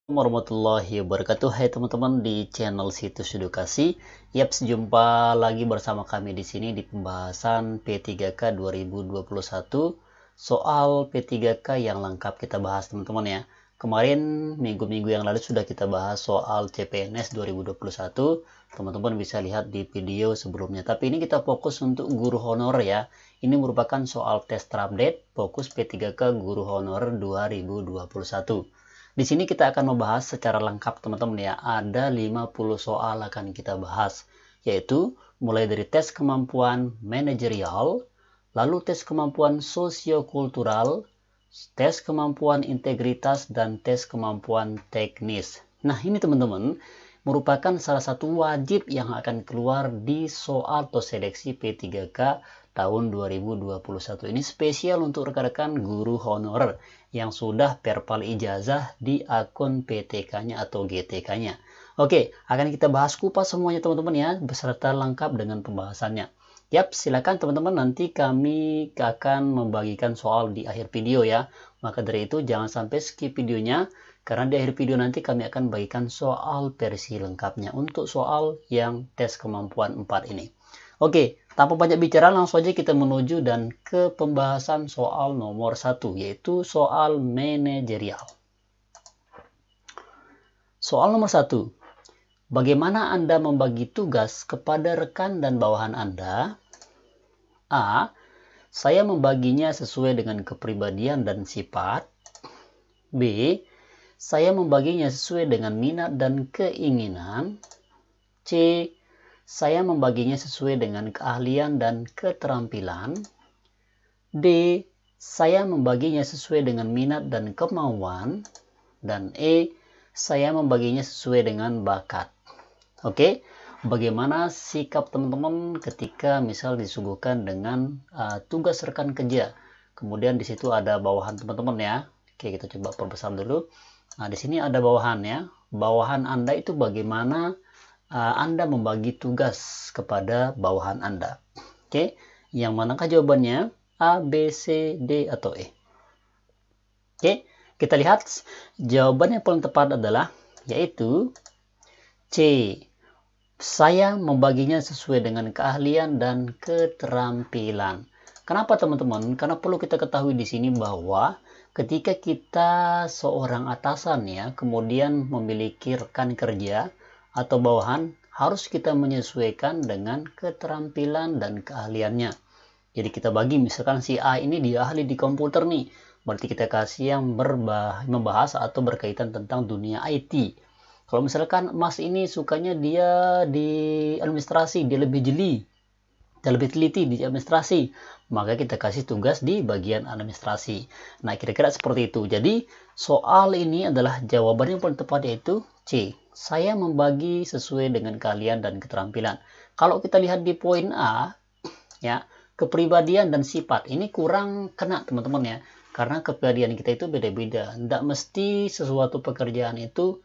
Warahmatullahi wabarakatuh. Hai teman-teman di channel Situs Edukasi. Yaps, jumpa lagi bersama kami di sini di pembahasan P3K 2021. Soal P3K yang lengkap kita bahas teman-teman ya. Kemarin minggu-minggu yang lalu sudah kita bahas soal CPNS 2021. Teman-teman bisa lihat di video sebelumnya. Tapi ini kita fokus untuk guru honor ya. Ini merupakan soal tes terupdate fokus P3K guru honor 2021. Di sini kita akan membahas secara lengkap teman-teman ya. Ada 50 soal akan kita bahas, yaitu mulai dari tes kemampuan manajerial, lalu tes kemampuan sosiokultural, tes kemampuan integritas, dan tes kemampuan teknis. Nah ini teman-teman merupakan salah satu wajib yang akan keluar di soal atau seleksi P3K tahun 2021. Ini spesial untuk rekan-rekan guru honor yang sudah perpal ijazah di akun PTK-nya atau GTK-nya. Oke, akan kita bahas kupas semuanya teman-teman ya, beserta lengkap dengan pembahasannya. Yap, silakan teman-teman, nanti kami akan membagikan soal di akhir video ya. Maka dari itu jangan sampai skip videonya, karena di akhir video nanti kami akan bagikan soal versi lengkapnya untuk soal yang tes kemampuan 4 ini. Oke, tanpa banyak bicara langsung saja kita menuju dan ke pembahasan soal nomor 1, yaitu soal manajerial. Soal nomor 1. Bagaimana Anda membagi tugas kepada rekan dan bawahan Anda? A. Saya membaginya sesuai dengan kepribadian dan sifat. B. Saya membaginya sesuai dengan minat dan keinginan. C. Saya membaginya sesuai dengan keahlian dan keterampilan. D. Saya membaginya sesuai dengan minat dan kemauan. Dan E. Saya membaginya sesuai dengan bakat. Oke, bagaimana sikap teman-teman ketika misal disuguhkan dengan tugas rekan kerja. Kemudian di situ ada bawahan teman-teman ya. Oke, kita coba perbesar dulu. Nah, di sini ada bawahan ya. Bawahan Anda itu bagaimana Anda membagi tugas kepada bawahan Anda. Oke, yang manakah jawabannya? A, B, C, D, atau E? Oke, kita lihat jawaban yang paling tepat adalah yaitu C. Saya membaginya sesuai dengan keahlian dan keterampilan. Kenapa teman-teman? Karena perlu kita ketahui di sini bahwa ketika kita seorang atasan ya, kemudian memiliki rekan kerja atau bawahan, harus kita menyesuaikan dengan keterampilan dan keahliannya. Jadi kita bagi, misalkan si A ini dia ahli di komputer nih, berarti kita kasih yang membahas atau berkaitan tentang dunia IT. Kalau misalkan Mas ini sukanya dia di administrasi, dia lebih jeli, dia lebih teliti di administrasi, maka kita kasih tugas di bagian administrasi. Nah, kira-kira seperti itu. Jadi, soal ini adalah jawaban yang paling tepat, yaitu C. Saya membagi sesuai dengan keahlian dan keterampilan. Kalau kita lihat di poin A, ya, kepribadian dan sifat, ini kurang kena teman-teman ya. Karena kepribadian kita itu beda-beda. Tidak mesti sesuatu pekerjaan itu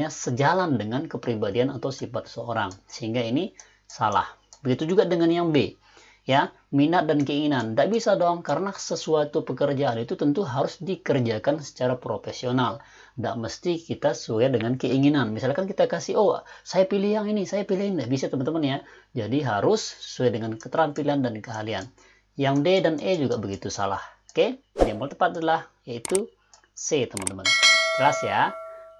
sejalan dengan kepribadian atau sifat seseorang. Sehingga ini salah. Begitu juga dengan yang B. Ya, minat dan keinginan. Tidak bisa dong, karena sesuatu pekerjaan itu tentu harus dikerjakan secara profesional. Tidak mesti kita sesuai dengan keinginan. Misalkan kita kasih, oh saya pilih yang ini, saya pilih ini. Tidak bisa teman-teman ya. Jadi harus sesuai dengan keterampilan dan keahlian. Yang D dan E juga begitu salah. Oke, yang paling tepat adalah yaitu C teman-teman. Jelas ya?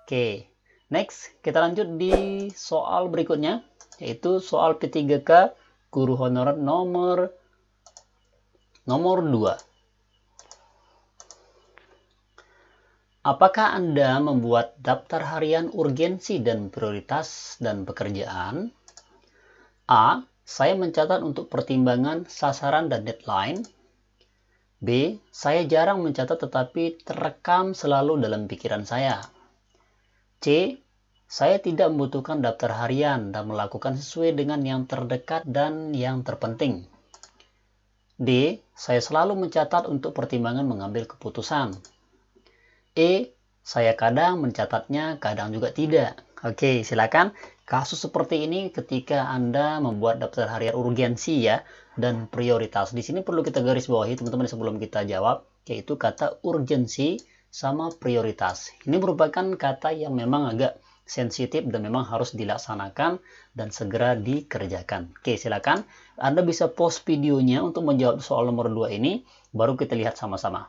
Oke, next kita lanjut di soal berikutnya, yaitu soal P3K guru honorer nomor 2. Apakah Anda membuat daftar harian urgensi dan prioritas dan pekerjaan? A. Saya mencatat untuk pertimbangan sasaran dan deadline. B. Saya jarang mencatat tetapi terekam selalu dalam pikiran saya. C. Saya tidak membutuhkan daftar harian dan melakukan sesuai dengan yang terdekat dan yang terpenting. D. Saya selalu mencatat untuk pertimbangan mengambil keputusan. E. Saya kadang mencatatnya, kadang juga tidak. Oke, silakan. Kasus seperti ini ketika Anda membuat daftar harian urgensi ya, dan prioritas. Di sini perlu kita garis bawahi teman-teman sebelum kita jawab, yaitu kata urgensi sama prioritas. Ini merupakan kata yang memang agak sensitif dan memang harus dilaksanakan dan segera dikerjakan. Oke, silakan Anda bisa pause videonya untuk menjawab soal nomor 2 ini, baru kita lihat sama-sama.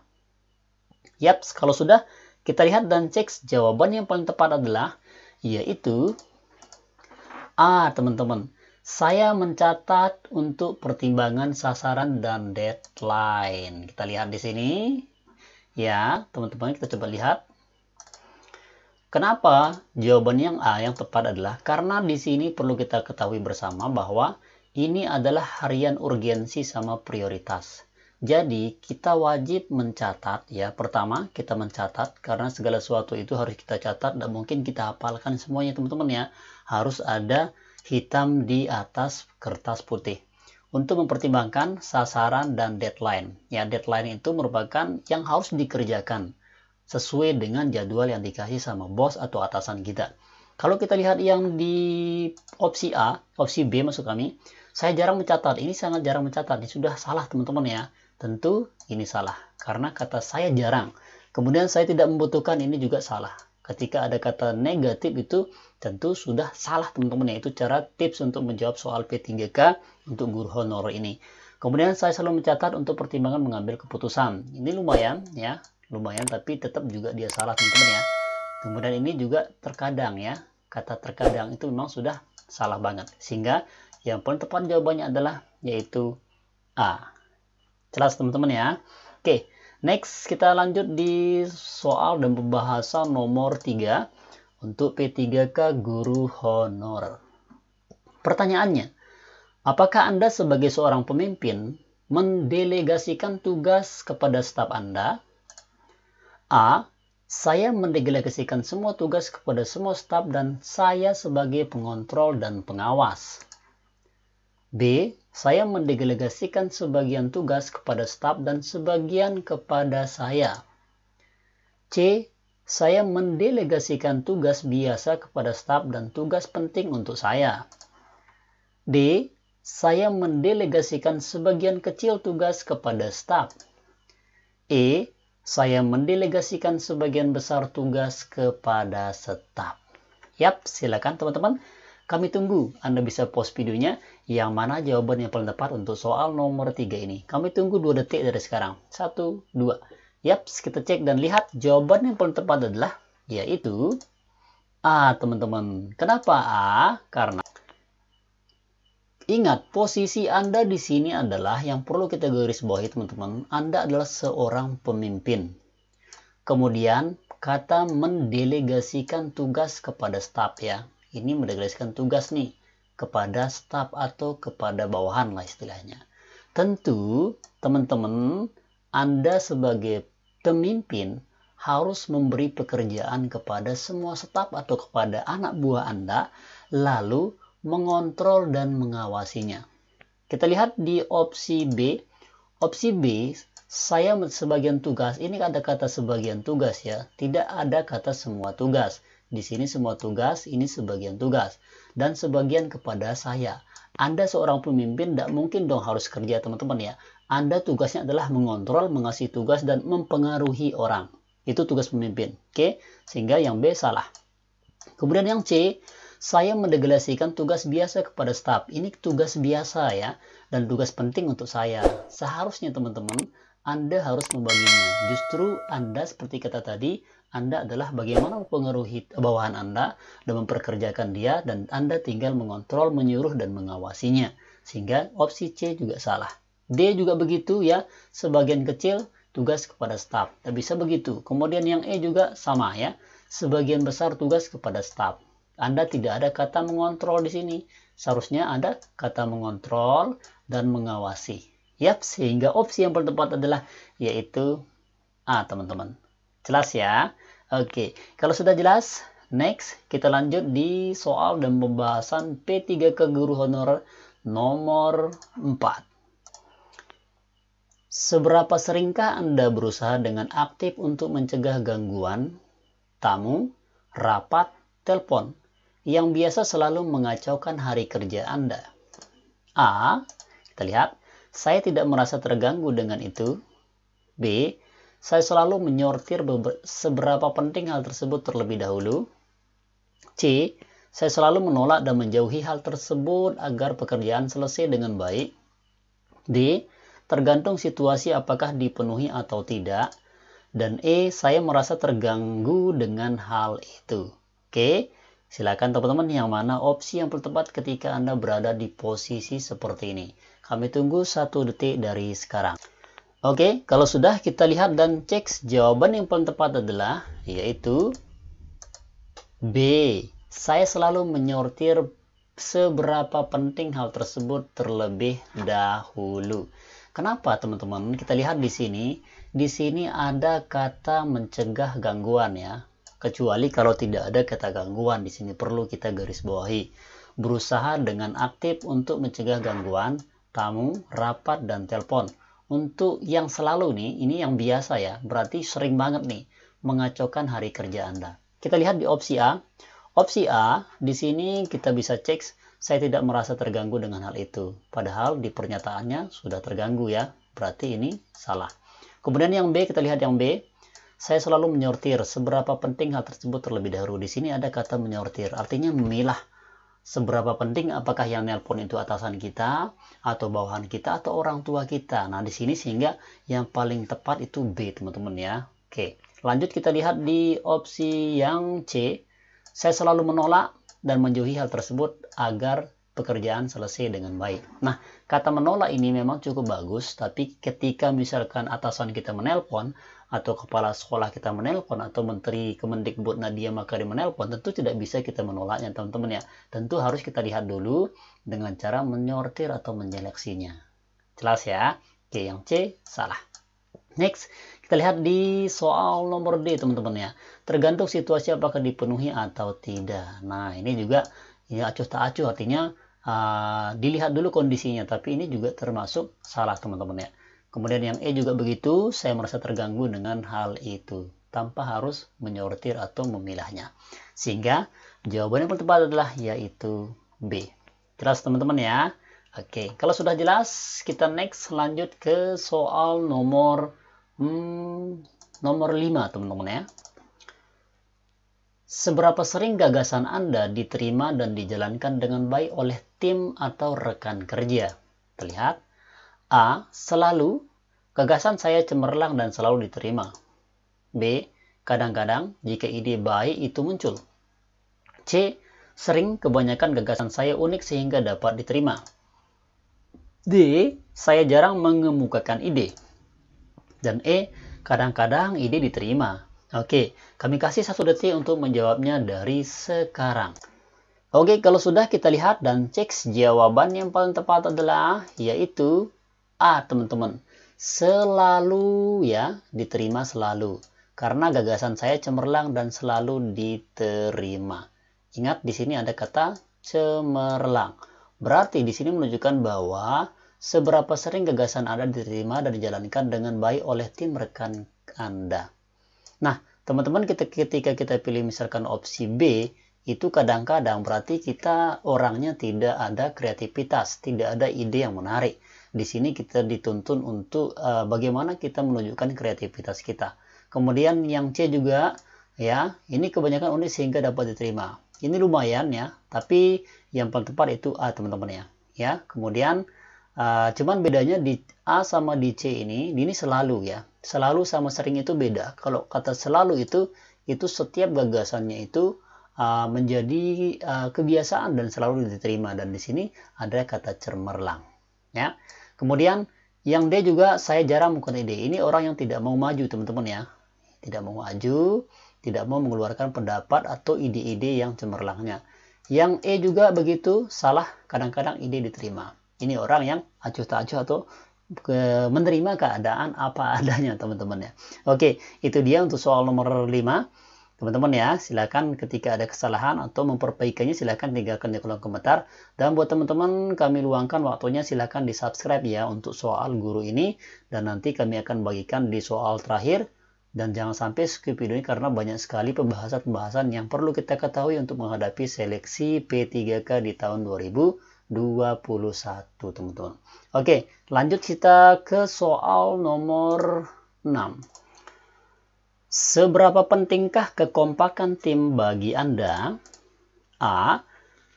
Yap, kalau sudah, kita lihat dan cek jawaban yang paling tepat adalah yaitu A, teman-teman. Saya mencatat untuk pertimbangan sasaran dan deadline. Kita lihat di sini. Ya, teman-teman, kita coba lihat. Kenapa jawaban yang A yang tepat adalah karena di sini perlu kita ketahui bersama bahwa ini adalah harian urgensi sama prioritas. Jadi, kita wajib mencatat ya. Pertama, kita mencatat karena segala sesuatu itu harus kita catat dan mungkin kita hafalkan semuanya, teman-teman ya. Harus ada hitam di atas kertas putih untuk mempertimbangkan sasaran dan deadline. Ya, deadline itu merupakan yang harus dikerjakan sesuai dengan jadwal yang dikasih sama bos atau atasan kita. Kalau kita lihat yang di opsi A, opsi B maksud kami, saya jarang mencatat. Ini sangat jarang mencatat. Ini sudah salah, teman-teman ya. Tentu ini salah karena kata saya jarang. Kemudian saya tidak membutuhkan, ini juga salah. Ketika ada kata negatif itu tentu sudah salah, teman-teman ya. Itu cara tips untuk menjawab soal P3K untuk guru honor ini. Kemudian saya selalu mencatat untuk pertimbangan mengambil keputusan. Ini lumayan ya, lumayan, tapi tetap juga dia salah, teman-teman ya. Kemudian ini juga terkadang ya, kata terkadang itu memang sudah salah banget. Sehingga yang paling tepat jawabannya adalah yaitu A. Jelas, teman-teman ya. Oke. Next, kita lanjut di soal dan pembahasan nomor 3 untuk P3K Guru Honor. Pertanyaannya, apakah Anda sebagai seorang pemimpin mendelegasikan tugas kepada staf Anda? A. Saya mendelegasikan semua tugas kepada semua staf dan saya sebagai pengontrol dan pengawas. B. Saya mendelegasikan sebagian tugas kepada staf dan sebagian kepada saya. C. Saya mendelegasikan tugas biasa kepada staf dan tugas penting untuk saya. D. Saya mendelegasikan sebagian kecil tugas kepada staf. E. Saya mendelegasikan sebagian besar tugas kepada staf. Yap, silakan teman-teman. Kami tunggu Anda bisa pause videonya yang mana jawaban yang paling tepat untuk soal nomor 3 ini. Kami tunggu 2 detik dari sekarang. 1, 2. Yap, kita cek dan lihat jawaban yang paling tepat adalah yaitu A, teman-teman. Kenapa A? Karena ingat, posisi Anda di sini adalah yang perlu kita garis bawahi, teman-teman. Anda adalah seorang pemimpin. Kemudian kata mendelegasikan tugas kepada staf ya. Ini mendelegasikan tugas nih kepada staf atau kepada bawahan lah istilahnya. Tentu teman-teman, Anda sebagai pemimpin harus memberi pekerjaan kepada semua staf atau kepada anak buah Anda, lalu mengontrol dan mengawasinya. Kita lihat di opsi B. Opsi B, saya sebagian tugas. Ini ada kata sebagian tugas ya. Tidak ada kata semua tugas. Di sini semua tugas, ini sebagian tugas. Dan sebagian kepada saya. Anda seorang pemimpin, tidak mungkin dong harus kerja, teman-teman ya. Anda tugasnya adalah mengontrol, mengasih tugas, dan mempengaruhi orang. Itu tugas pemimpin. Oke? Sehingga yang B salah. Kemudian yang C, saya mendelegasikan tugas biasa kepada staf. Ini tugas biasa ya. Dan tugas penting untuk saya. Seharusnya teman-teman, Anda harus membaginya. Justru Anda seperti kata tadi, Anda adalah bagaimana mempengaruhi bawahan Anda dan memperkerjakan dia, dan Anda tinggal mengontrol, menyuruh, dan mengawasinya. Sehingga opsi C juga salah. D juga begitu ya, sebagian kecil tugas kepada staf. Tak bisa begitu. Kemudian yang E juga sama ya, sebagian besar tugas kepada staf. Anda tidak ada kata mengontrol di sini. Seharusnya ada kata mengontrol dan mengawasi. Yap, sehingga opsi yang paling tepat adalah yaitu A, teman-teman. Jelas ya? Oke, kalau sudah jelas, next kita lanjut di soal dan pembahasan P3K Guru Honor nomor 4. Seberapa seringkah Anda berusaha dengan aktif untuk mencegah gangguan, tamu, rapat, telepon yang biasa selalu mengacaukan hari kerja Anda? A. Kita lihat, saya tidak merasa terganggu dengan itu. B. saya selalu menyortir seberapa penting hal tersebut terlebih dahulu. C. Saya selalu menolak dan menjauhi hal tersebut agar pekerjaan selesai dengan baik. D. Tergantung situasi apakah dipenuhi atau tidak. Dan E. Saya merasa terganggu dengan hal itu. Oke, silakan teman-teman yang mana opsi yang tepat ketika Anda berada di posisi seperti ini. Kami tunggu 1 detik dari sekarang. Oke, kalau sudah kita lihat dan cek, jawaban yang paling tepat adalah yaitu B. Saya selalu menyortir seberapa penting hal tersebut terlebih dahulu. Kenapa teman-teman? Kita lihat di sini. Di sini ada kata mencegah gangguan ya. Kecuali kalau tidak ada kata gangguan, di sini perlu kita garis bawahi. Berusaha dengan aktif untuk mencegah gangguan, tamu, rapat, dan telepon. Untuk yang selalu nih, ini yang biasa ya. Berarti sering banget nih mengacaukan hari kerja Anda. Kita lihat di opsi A. Opsi A, di sini kita bisa cek, saya tidak merasa terganggu dengan hal itu. Padahal di pernyataannya sudah terganggu ya. Berarti ini salah. Kemudian yang B, kita lihat yang B. Saya selalu menyortir seberapa penting hal tersebut terlebih dahulu. Di sini ada kata menyortir, artinya memilah seberapa penting apakah yang nelpon itu atasan kita, atau bawahan kita, atau orang tua kita. Nah, di sini sehingga yang paling tepat itu B, teman-teman ya. Oke, lanjut kita lihat di opsi yang C. Saya selalu menolak dan menjauhi hal tersebut agar pekerjaan selesai dengan baik. Nah, kata menolak ini memang cukup bagus, tapi ketika misalkan atasan kita menelpon, atau kepala sekolah kita menelpon, atau Menteri Kemendikbud Nadiem Makarim menelpon, tentu tidak bisa kita menolaknya, teman-teman ya. Tentu harus kita lihat dulu dengan cara menyortir atau menyeleksinya. Jelas ya? Oke, yang C salah. Next, kita lihat di soal nomor D, teman-teman ya. Tergantung situasi apakah dipenuhi atau tidak. Nah, ini juga ya acuh tak acuh, artinya dilihat dulu kondisinya, tapi ini juga termasuk salah, teman-teman ya. Kemudian yang E juga begitu, saya merasa terganggu dengan hal itu, tanpa harus menyortir atau memilahnya. Sehingga jawaban yang tepat adalah yaitu B. Jelas teman-teman ya? Oke, kalau sudah jelas, kita next lanjut ke soal nomor 5, teman-teman ya. Seberapa sering gagasan Anda diterima dan dijalankan dengan baik oleh tim atau rekan kerja? Terlihat. A. Selalu. Gagasan saya cemerlang dan selalu diterima. B. Kadang-kadang jika ide baik itu muncul. C. Sering, kebanyakan gagasan saya unik sehingga dapat diterima. D. Saya jarang mengemukakan ide. Dan E. Kadang-kadang ide diterima. Oke, kami kasih 1 detik untuk menjawabnya dari sekarang. Oke, kalau sudah kita lihat dan cek, jawaban yang paling tepat adalah yaitu A, teman-teman. Selalu ya, diterima selalu. Karena gagasan saya cemerlang dan selalu diterima. Ingat di sini ada kata cemerlang. Berarti di sini menunjukkan bahwa seberapa sering gagasan Anda diterima dan dijalankan dengan baik oleh tim rekan Anda. Nah, teman-teman, ketika kita pilih misalkan opsi B, itu kadang-kadang berarti kita orangnya tidak ada kreativitas, tidak ada ide yang menarik. Di sini kita dituntun untuk bagaimana kita menunjukkan kreativitas kita. Kemudian yang C juga, ya, ini kebanyakan unik sehingga dapat diterima. Ini lumayan ya, tapi yang paling tepat itu A, teman-teman ya. Ya, kemudian cuman bedanya di A sama di C ini selalu ya. Selalu sama sering itu beda. Kalau kata selalu itu setiap gagasannya itu menjadi kebiasaan dan selalu diterima. Dan di sini ada kata cemerlang. Ya. Kemudian yang D juga, saya jarang melakukan ide. Ini orang yang tidak mau maju, teman-teman ya. Tidak mau maju, tidak mau mengeluarkan pendapat atau ide-ide yang cemerlangnya. Yang E juga begitu, salah, kadang-kadang ide diterima. Ini orang yang acuh tak acuh atau menerima keadaan apa adanya, teman-teman ya. Oke, itu dia untuk soal nomor 5. Teman-teman ya, silakan ketika ada kesalahan atau memperbaikinya silakan tinggalkan di kolom komentar. Dan buat teman-teman, kami luangkan waktunya, silakan di subscribe ya untuk soal guru ini. Dan nanti kami akan bagikan di soal terakhir. Dan jangan sampai skip video ini karena banyak sekali pembahasan-pembahasan yang perlu kita ketahui untuk menghadapi seleksi P3K di tahun 2021, teman-teman. Oke, lanjut kita ke soal nomor 6. Seberapa pentingkah kekompakan tim bagi Anda? A.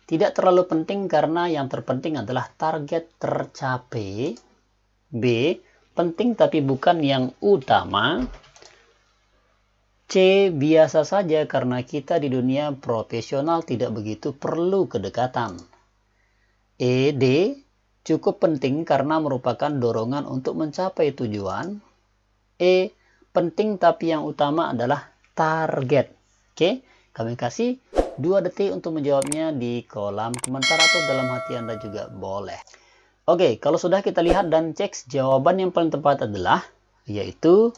Tidak terlalu penting karena yang terpenting adalah target tercapai. B. Penting tapi bukan yang utama. C. Biasa saja karena kita di dunia profesional tidak begitu perlu kedekatan. E. D. Cukup penting karena merupakan dorongan untuk mencapai tujuan. E. Penting tapi yang utama adalah target. Oke, kami kasih 2 detik untuk menjawabnya di kolom komentar atau dalam hati Anda juga boleh. Oke, kalau sudah kita lihat dan cek, jawaban yang paling tepat adalah yaitu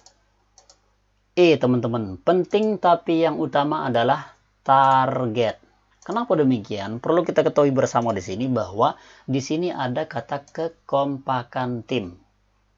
E, teman-teman. Penting tapi yang utama adalah target. Kenapa demikian? Perlu kita ketahui bersama di sini bahwa di sini ada kata kekompakan tim.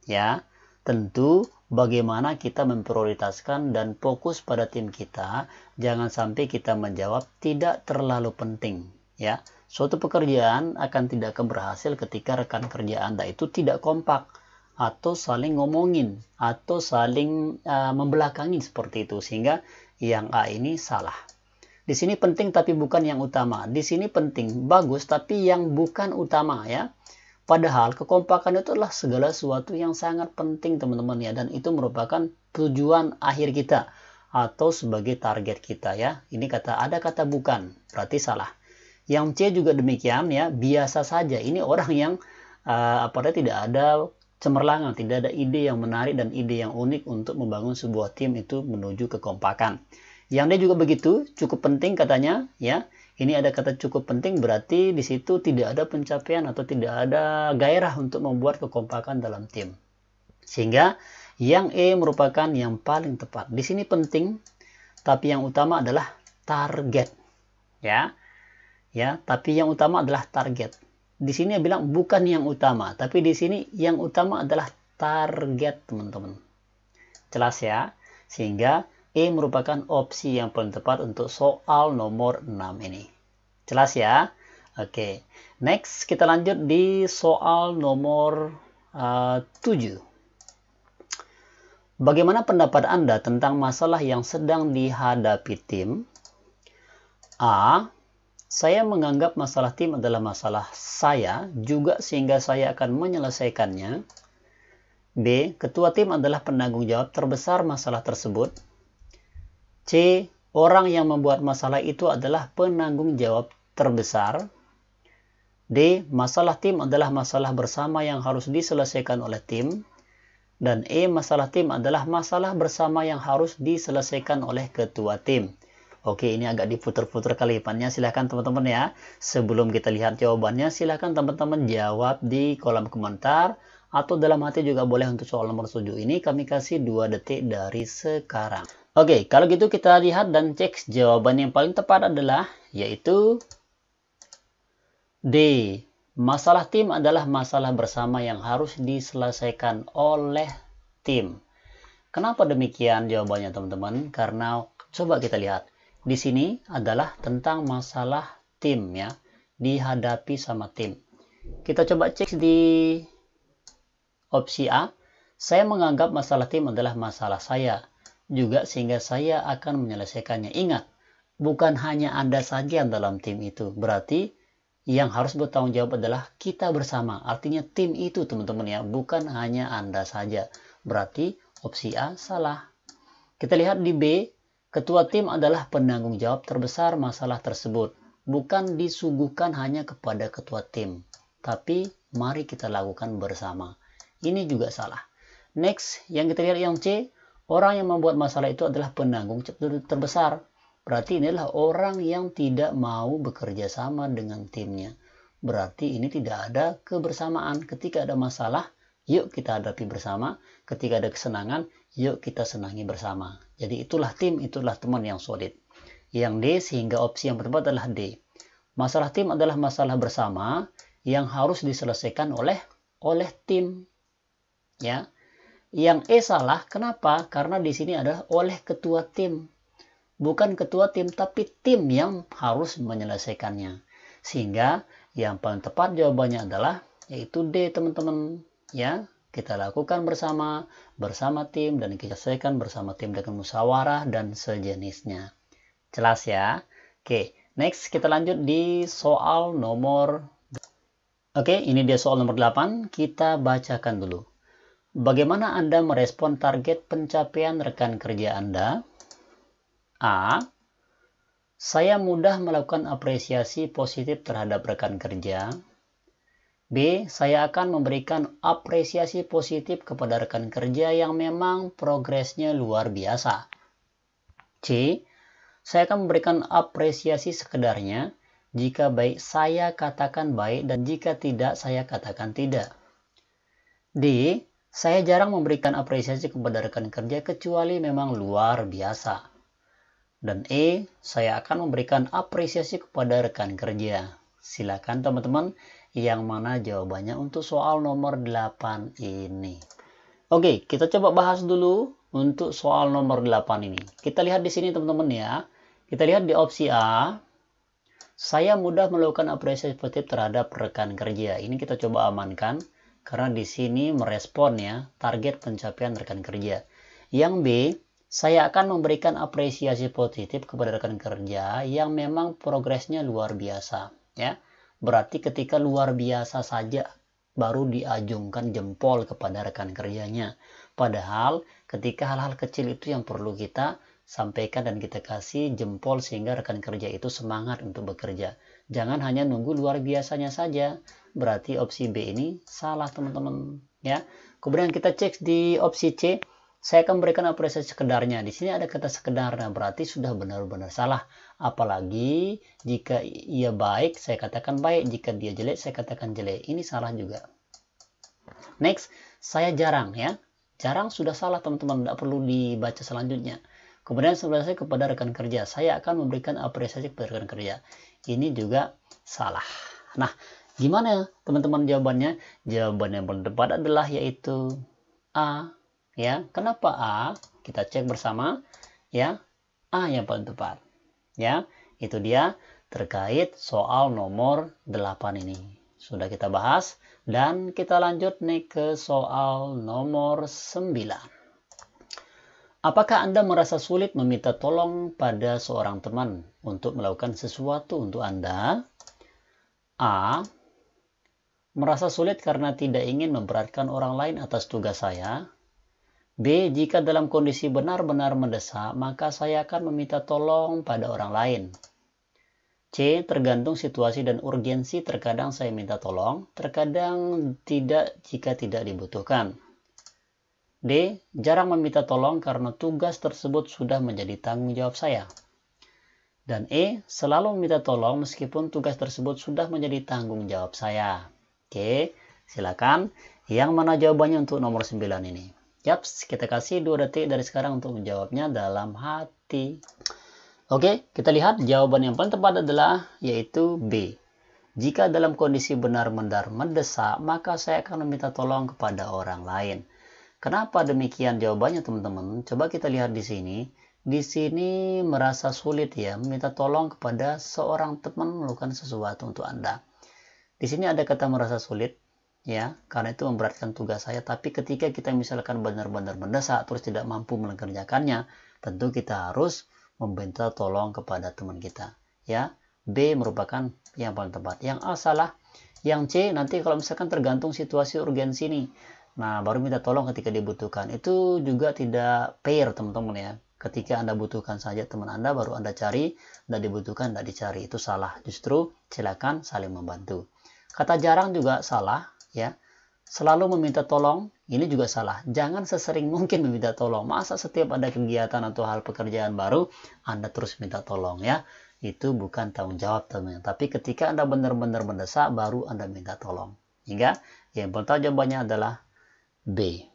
Ya, tentu bagaimana kita memprioritaskan dan fokus pada tim kita, jangan sampai kita menjawab tidak terlalu penting. Ya, suatu pekerjaan akan tidak akan berhasil ketika rekan kerja Anda itu tidak kompak atau saling ngomongin atau saling membelakangi seperti itu, sehingga yang A ini salah. Di sini penting tapi bukan yang utama. Di sini penting, bagus, tapi yang bukan utama ya. Padahal kekompakan itu adalah segala sesuatu yang sangat penting teman-teman ya. Dan itu merupakan tujuan akhir kita atau sebagai target kita ya. Ini ada kata bukan, berarti salah. Yang C juga demikian ya, biasa saja. Ini orang yang tidak ada cemerlangan, tidak ada ide yang menarik dan ide yang unik untuk membangun sebuah tim itu menuju kekompakan. Yang D juga begitu, cukup penting katanya ya. Ini ada kata cukup penting, berarti di situ tidak ada pencapaian atau tidak ada gairah untuk membuat kekompakan dalam tim. Sehingga yang E merupakan yang paling tepat. Di sini penting, tapi yang utama adalah target. Ya. Ya, tapi yang utama adalah target. Di sini bilang bukan yang utama, tapi di sini yang utama adalah target, teman-teman. Jelas ya? Sehingga E merupakan opsi yang paling tepat untuk soal nomor 6 ini. Jelas ya? Oke. Next, kita lanjut di soal nomor 7. Bagaimana pendapat Anda tentang masalah yang sedang dihadapi tim? A. Saya menganggap masalah tim adalah masalah saya juga sehingga saya akan menyelesaikannya. B. Ketua tim adalah penanggung jawab terbesar masalah tersebut. C. Orang yang membuat masalah itu adalah penanggung jawab terbesar. D. Masalah tim adalah masalah bersama yang harus diselesaikan oleh tim. Dan E. Masalah tim adalah masalah bersama yang harus diselesaikan oleh ketua tim. Oke, ini agak diputar-putar kalimatnya. Silahkan teman-teman ya. Sebelum kita lihat jawabannya, silahkan teman-teman jawab di kolom komentar. Atau dalam hati juga boleh. Untuk soal nomor 7 ini kami kasih 2 detik dari sekarang. Oke, kalau gitu kita lihat dan cek jawaban yang paling tepat adalah yaitu D. Masalah tim adalah masalah bersama yang harus diselesaikan oleh tim. Kenapa demikian jawabannya teman-teman? Karena coba kita lihat. Di sini adalah tentang masalah tim ya. Dihadapi sama tim. Kita coba cek di opsi A. Saya menganggap masalah tim adalah masalah saya juga sehingga saya akan menyelesaikannya. Ingat, bukan hanya Anda saja dalam tim itu. Berarti yang harus bertanggung jawab adalah kita bersama. Artinya tim itu teman-teman ya, bukan hanya Anda saja. Berarti opsi A salah. Kita lihat di B, ketua tim adalah penanggung jawab terbesar masalah tersebut. Bukan disuguhkan hanya kepada ketua tim, tapi mari kita lakukan bersama. Ini juga salah. Next, yang kita lihat yang C, orang yang membuat masalah itu adalah penanggung jawab terbesar. Berarti ini adalah orang yang tidak mau bekerja sama dengan timnya. Berarti ini tidak ada kebersamaan. Ketika ada masalah, yuk kita hadapi bersama. Ketika ada kesenangan, yuk kita senangi bersama. Jadi itulah tim, itulah teman yang solid. Yang D, sehingga opsi yang tepat adalah D. Masalah tim adalah masalah bersama yang harus diselesaikan oleh tim. Ya. Yang E salah, kenapa? Karena di sini adalah oleh ketua tim. Bukan ketua tim, tapi tim yang harus menyelesaikannya. Sehingga yang paling tepat jawabannya adalah yaitu D, teman-teman. Ya, kita lakukan bersama tim, dan kita selesaikan bersama tim dengan musyawarah dan sejenisnya. Jelas ya? Oke, next kita lanjut di soal nomor. Oke, ini dia soal nomor 8. Kita bacakan dulu. Bagaimana Anda merespon target pencapaian rekan kerja Anda? A. Saya mudah melakukan apresiasi positif terhadap rekan kerja. B. Saya akan memberikan apresiasi positif kepada rekan kerja yang memang progresnya luar biasa. C. Saya akan memberikan apresiasi sekedarnya. Jika baik, saya katakan baik, dan jika tidak, saya katakan tidak. D. Saya jarang memberikan apresiasi kepada rekan kerja kecuali memang luar biasa. Dan E. Saya akan memberikan apresiasi kepada rekan kerja. Silakan teman-teman, yang mana jawabannya untuk soal nomor 8 ini. Oke, kita coba bahas dulu untuk soal nomor 8 ini. Kita lihat di sini teman-teman ya. Kita lihat di opsi A. Saya mudah melakukan apresiasi positif terhadap rekan kerja. Ini kita coba amankan karena di sini merespon ya target pencapaian rekan kerja. Yang B, saya akan memberikan apresiasi positif kepada rekan kerja yang memang progresnya luar biasa ya. Berarti ketika luar biasa saja baru diajungkan jempol kepada rekan kerjanya. Padahal ketika hal-hal kecil itu yang perlu kita sampaikan dan kita kasih jempol sehingga rekan kerja itu semangat untuk bekerja. Jangan hanya nunggu luar biasanya saja. Berarti opsi B ini salah teman-teman ya. Kemudian kita cek di opsi C. Saya akan memberikan apresiasi sekedarnya. Di sini ada kata sekedar, nah berarti sudah benar-benar salah. Apalagi jika ia baik, saya katakan baik. Jika dia jelek, saya katakan jelek. Ini salah juga. Next, saya jarang ya. Jarang sudah salah teman-teman, tidak perlu dibaca selanjutnya. Kemudian sebelah saya kepada rekan kerja. Saya akan memberikan apresiasi kepada rekan kerja. Ini juga salah. Nah, gimana teman-teman jawabannya? Jawaban yang paling tepat adalah yaitu A. Ya, kenapa A? Kita cek bersama ya. A yang paling tepat. Ya, itu dia terkait soal nomor 8 ini. Sudah kita bahas dan kita lanjut nih ke soal nomor 9. Apakah Anda merasa sulit meminta tolong pada seorang teman untuk melakukan sesuatu untuk Anda? A. Merasa sulit karena tidak ingin memberatkan orang lain atas tugas saya. B. Jika dalam kondisi benar-benar mendesak, maka saya akan meminta tolong pada orang lain. C. Tergantung situasi dan urgensi, terkadang saya minta tolong, terkadang tidak jika tidak dibutuhkan. D. Jarang meminta tolong karena tugas tersebut sudah menjadi tanggung jawab saya. Dan E. Selalu meminta tolong meskipun tugas tersebut sudah menjadi tanggung jawab saya. Oke, silakan. Yang mana jawabannya untuk nomor 9 ini? Yaps, kita kasih 2 detik dari sekarang untuk menjawabnya dalam hati. Oke, kita lihat jawaban yang paling tepat adalah yaitu B. Jika dalam kondisi benar-benar mendesak, maka saya akan meminta tolong kepada orang lain. Kenapa demikian jawabannya teman-teman? Coba kita lihat di sini. Di sini merasa sulit ya, meminta tolong kepada seorang teman melakukan sesuatu untuk Anda. Di sini ada kata merasa sulit. Ya, karena itu memberatkan tugas saya. Tapi ketika kita misalkan benar-benar mendesak terus tidak mampu mengerjakannya, tentu kita harus meminta tolong kepada teman kita. Ya, B merupakan yang paling tepat. Yang A salah. Yang C nanti kalau misalkan tergantung situasi urgensi nih. Nah, baru minta tolong ketika dibutuhkan. Itu juga tidak fair teman-teman ya. Ketika Anda butuhkan saja teman Anda, baru Anda cari, dan dibutuhkan tidak dicari. Itu salah. Justru silakan saling membantu. Kata jarang juga salah. Ya, selalu meminta tolong, ini juga salah. Jangan sesering mungkin meminta tolong. Masa setiap ada kegiatan atau hal pekerjaan baru, Anda terus minta tolong ya. Itu bukan tanggung jawab teman-teman. Tapi ketika Anda benar-benar mendesak, baru Anda minta tolong. Hingga yang pertama jawabannya adalah B.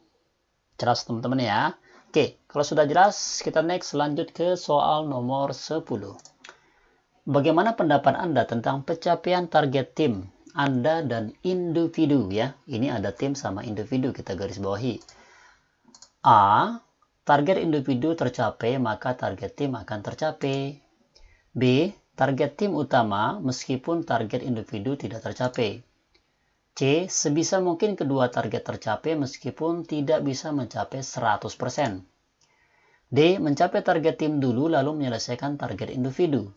Jelas teman-teman ya. Oke, kalau sudah jelas, kita next lanjut ke soal nomor 10. Bagaimana pendapat Anda tentang pencapaian target tim Anda dan individu ya. Ini ada tim sama individu, kita garis bawahi. A. Target individu tercapai, maka target tim akan tercapai. B. Target tim utama meskipun target individu tidak tercapai. C. C. Sebisa mungkin kedua target tercapai meskipun tidak bisa mencapai 100%. D. Mencapai target tim dulu lalu menyelesaikan target individu.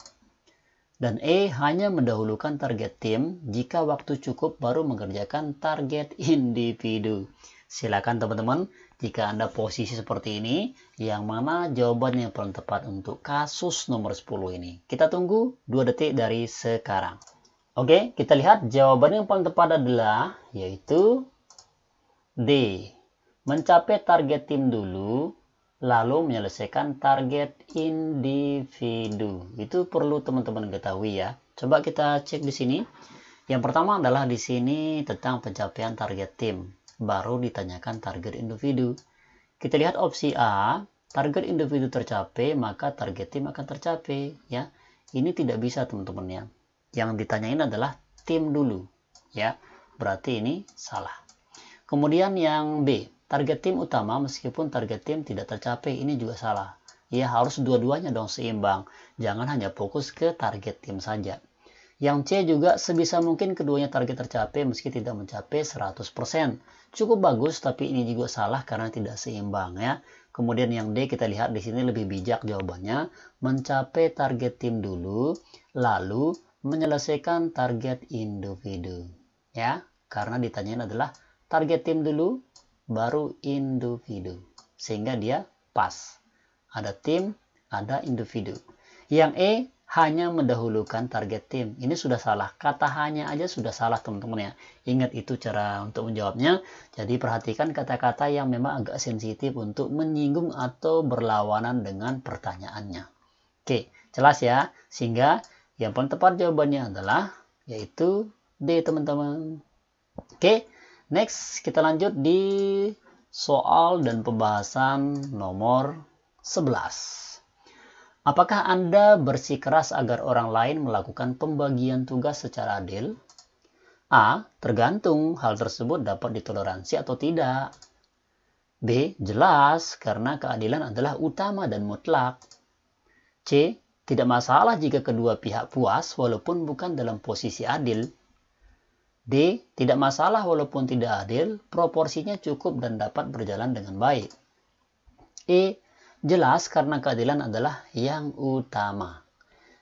Dan E. Hanya mendahulukan target tim jika waktu cukup baru mengerjakan target individu. Silakan teman-teman, jika Anda posisi seperti ini, yang mana jawaban yang paling tepat untuk kasus nomor 10 ini? Kita tunggu 2 detik dari sekarang. Oke, kita lihat jawaban yang paling tepat adalah yaitu D. Mencapai target tim dulu, lalu menyelesaikan target individu. Itu perlu teman-teman ketahui ya. Coba kita cek di sini. Yang pertama adalah di sini tentang pencapaian target tim. Baru ditanyakan target individu. Kita lihat opsi A, target individu tercapai, maka target tim akan tercapai. Ya, ini tidak bisa teman-teman ya. Yang ditanyain adalah tim dulu. Ya, berarti ini salah. Kemudian yang B, target tim utama meskipun target tim tidak tercapai, ini juga salah. Ya, harus dua-duanya dong seimbang. Jangan hanya fokus ke target tim saja. Yang C juga sebisa mungkin keduanya target tercapai meski tidak mencapai 100%. Cukup bagus, tapi ini juga salah karena tidak seimbang ya. Kemudian yang D kita lihat di sini lebih bijak jawabannya. Mencapai target tim dulu, lalu menyelesaikan target individu. Ya, karena ditanyain adalah target tim dulu, baru individu. Sehingga dia pas. Ada tim, ada individu. Yang E hanya mendahulukan target tim. Ini sudah salah. Kata hanya aja sudah salah teman-teman ya. Ingat itu cara untuk menjawabnya. Jadi perhatikan kata-kata yang memang agak sensitif untuk menyinggung atau berlawanan dengan pertanyaannya. Oke, jelas ya. Sehingga yang paling tepat jawabannya adalah yaitu D teman-teman. Oke, next kita lanjut di soal dan pembahasan nomor 11. Apakah Anda bersikeras agar orang lain melakukan pembagian tugas secara adil? A. Tergantung hal tersebut dapat ditoleransi atau tidak. B. Jelas karena keadilan adalah utama dan mutlak. C. Tidak masalah jika kedua pihak puas walaupun bukan dalam posisi adil. D. Tidak masalah walaupun tidak adil, proporsinya cukup dan dapat berjalan dengan baik. E. Jelas karena keadilan adalah yang utama.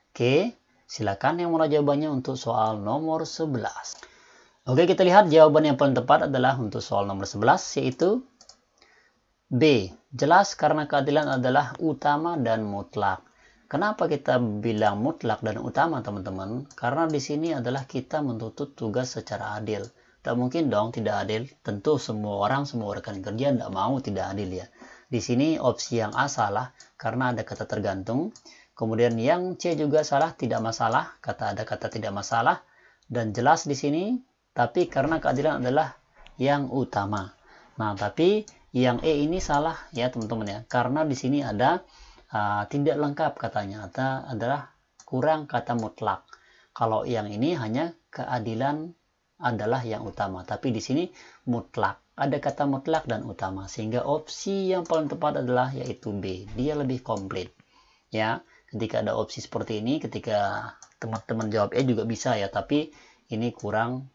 Oke, silakan yang mulai jawabannya untuk soal nomor 11. Oke, kita lihat jawaban yang paling tepat adalah untuk soal nomor 11, yaitu B. Jelas karena keadilan adalah utama dan mutlak. Kenapa kita bilang mutlak dan utama, teman-teman? Karena di sini adalah kita menuntut tugas secara adil. Tak mungkin dong tidak adil. Tentu semua orang, semua rekan kerja tidak mau tidak adil ya. Di sini opsi yang A salah karena ada kata tergantung. Kemudian yang C juga salah, tidak masalah. Ada kata tidak masalah. Dan jelas di sini, tapi karena keadilan adalah yang utama. Nah, tapi yang E ini salah ya teman-teman ya. Karena di sini ada tidak lengkap katanya. Adalah kurang kata mutlak. Kalau yang ini hanya keadilan adalah yang utama. Tapi di sini mutlak. Ada kata mutlak dan utama, sehingga opsi yang paling tepat adalah yaitu B. Dia lebih komplit. Ya, ketika ada opsi seperti ini, ketika teman-teman jawab E juga bisa ya, tapi ini kurang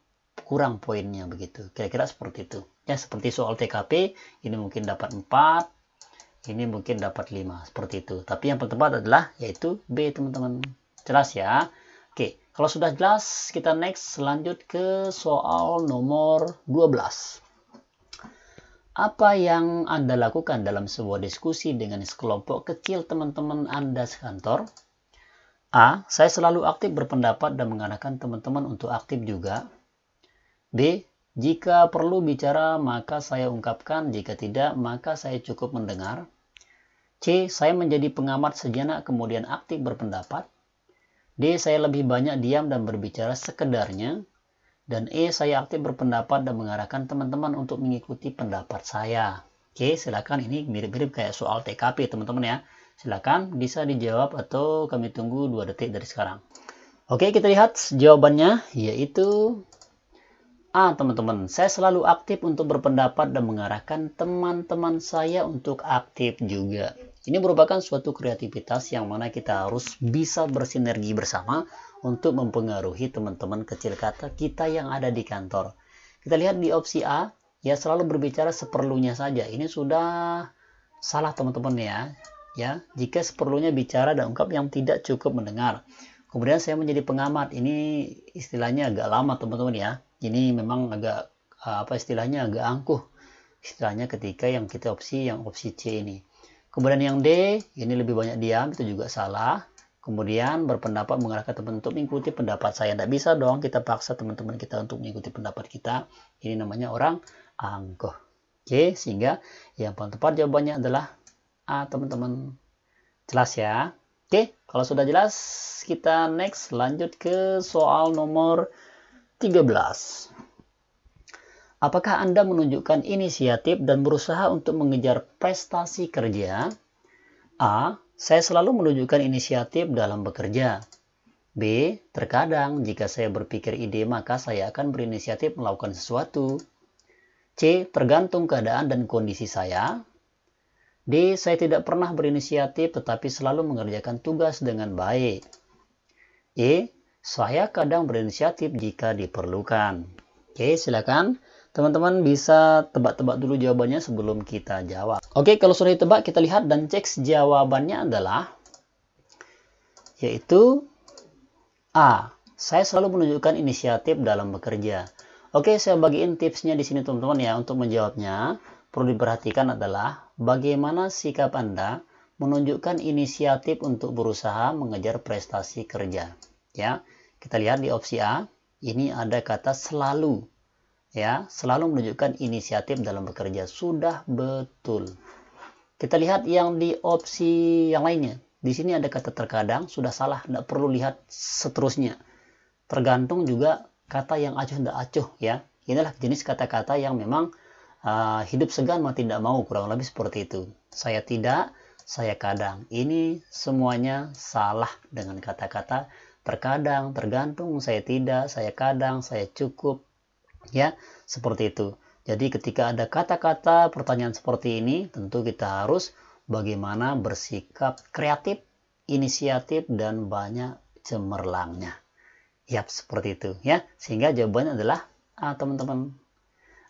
poinnya begitu. Kira-kira seperti itu. Ya, seperti soal TKP, ini mungkin dapat 4, ini mungkin dapat 5, seperti itu. Tapi yang paling tepat adalah yaitu B, teman-teman. Jelas ya? Oke, kalau sudah jelas, kita next lanjut ke soal nomor 12. Apa yang Anda lakukan dalam sebuah diskusi dengan sekelompok kecil teman-teman Anda sekantor? A. Saya selalu aktif berpendapat dan mengarahkan teman-teman untuk aktif juga. B. Jika perlu bicara, maka saya ungkapkan. Jika tidak, maka saya cukup mendengar. C. Saya menjadi pengamat sejenak kemudian aktif berpendapat. D. Saya lebih banyak diam dan berbicara sekedarnya. Dan E, saya aktif berpendapat dan mengarahkan teman-teman untuk mengikuti pendapat saya. Oke, silakan. Ini mirip-mirip kayak soal TKP, teman-teman ya. Silakan bisa dijawab atau kami tunggu 2 detik dari sekarang. Oke, kita lihat jawabannya, yaitu A, teman-teman. Saya selalu aktif untuk berpendapat dan mengarahkan teman-teman saya untuk aktif juga. Ini merupakan suatu kreativitas yang mana kita harus bisa bersinergi bersama untuk mempengaruhi teman-teman kecil kita yang ada di kantor. Kita lihat di opsi A, ya selalu berbicara seperlunya saja. Ini sudah salah teman-teman ya. Ya, jika seperlunya bicara dan ungkap yang tidak cukup mendengar. Kemudian saya menjadi pengamat. Ini istilahnya agak lama teman-teman ya. Ini memang agak apa istilahnya agak angkuh. Istilahnya ketika yang kita opsi C ini. Kemudian yang D, ini lebih banyak diam, itu juga salah. Kemudian berpendapat mengarahkan teman untuk mengikuti pendapat saya. Tidak bisa dong kita paksa teman-teman kita untuk mengikuti pendapat kita. Ini namanya orang angkuh. Oke, sehingga yang paling tepat jawabannya adalah A, teman-teman. Jelas ya? Oke, kalau sudah jelas, kita next lanjut ke soal nomor 13. Apakah Anda menunjukkan inisiatif dan berusaha untuk mengejar prestasi kerja? A. Saya selalu menunjukkan inisiatif dalam bekerja. B. Terkadang jika saya berpikir ide maka saya akan berinisiatif melakukan sesuatu. C. Tergantung keadaan dan kondisi saya. D. Saya tidak pernah berinisiatif tetapi selalu mengerjakan tugas dengan baik. E. Saya kadang berinisiatif jika diperlukan. Oke, silakan. Teman-teman bisa tebak-tebak dulu jawabannya sebelum kita jawab. Oke, kalau sudah ditebak, kita lihat dan cek jawabannya adalah yaitu A. Saya selalu menunjukkan inisiatif dalam bekerja. Oke, saya bagiin tipsnya di sini teman-teman ya. Untuk menjawabnya, perlu diperhatikan adalah bagaimana sikap Anda menunjukkan inisiatif untuk berusaha mengejar prestasi kerja. Ya, kita lihat di opsi A, ini ada kata selalu. Ya, selalu menunjukkan inisiatif dalam bekerja. Sudah betul. Kita lihat yang di opsi yang lainnya. Di sini ada kata terkadang, sudah salah. Tidak perlu lihat seterusnya. Tergantung juga kata yang acuh tidak acuh ya. Inilah jenis kata-kata yang memang hidup segan mau tidak mau, kurang lebih seperti itu. Saya tidak, saya kadang. Ini semuanya salah dengan kata-kata terkadang, tergantung, saya tidak, saya kadang, saya cukup. Ya, seperti itu. Jadi ketika ada kata-kata pertanyaan seperti ini, tentu kita harus bagaimana bersikap kreatif, inisiatif, dan banyak cemerlangnya. Yap, seperti itu ya. Sehingga jawabannya adalah A, teman-teman.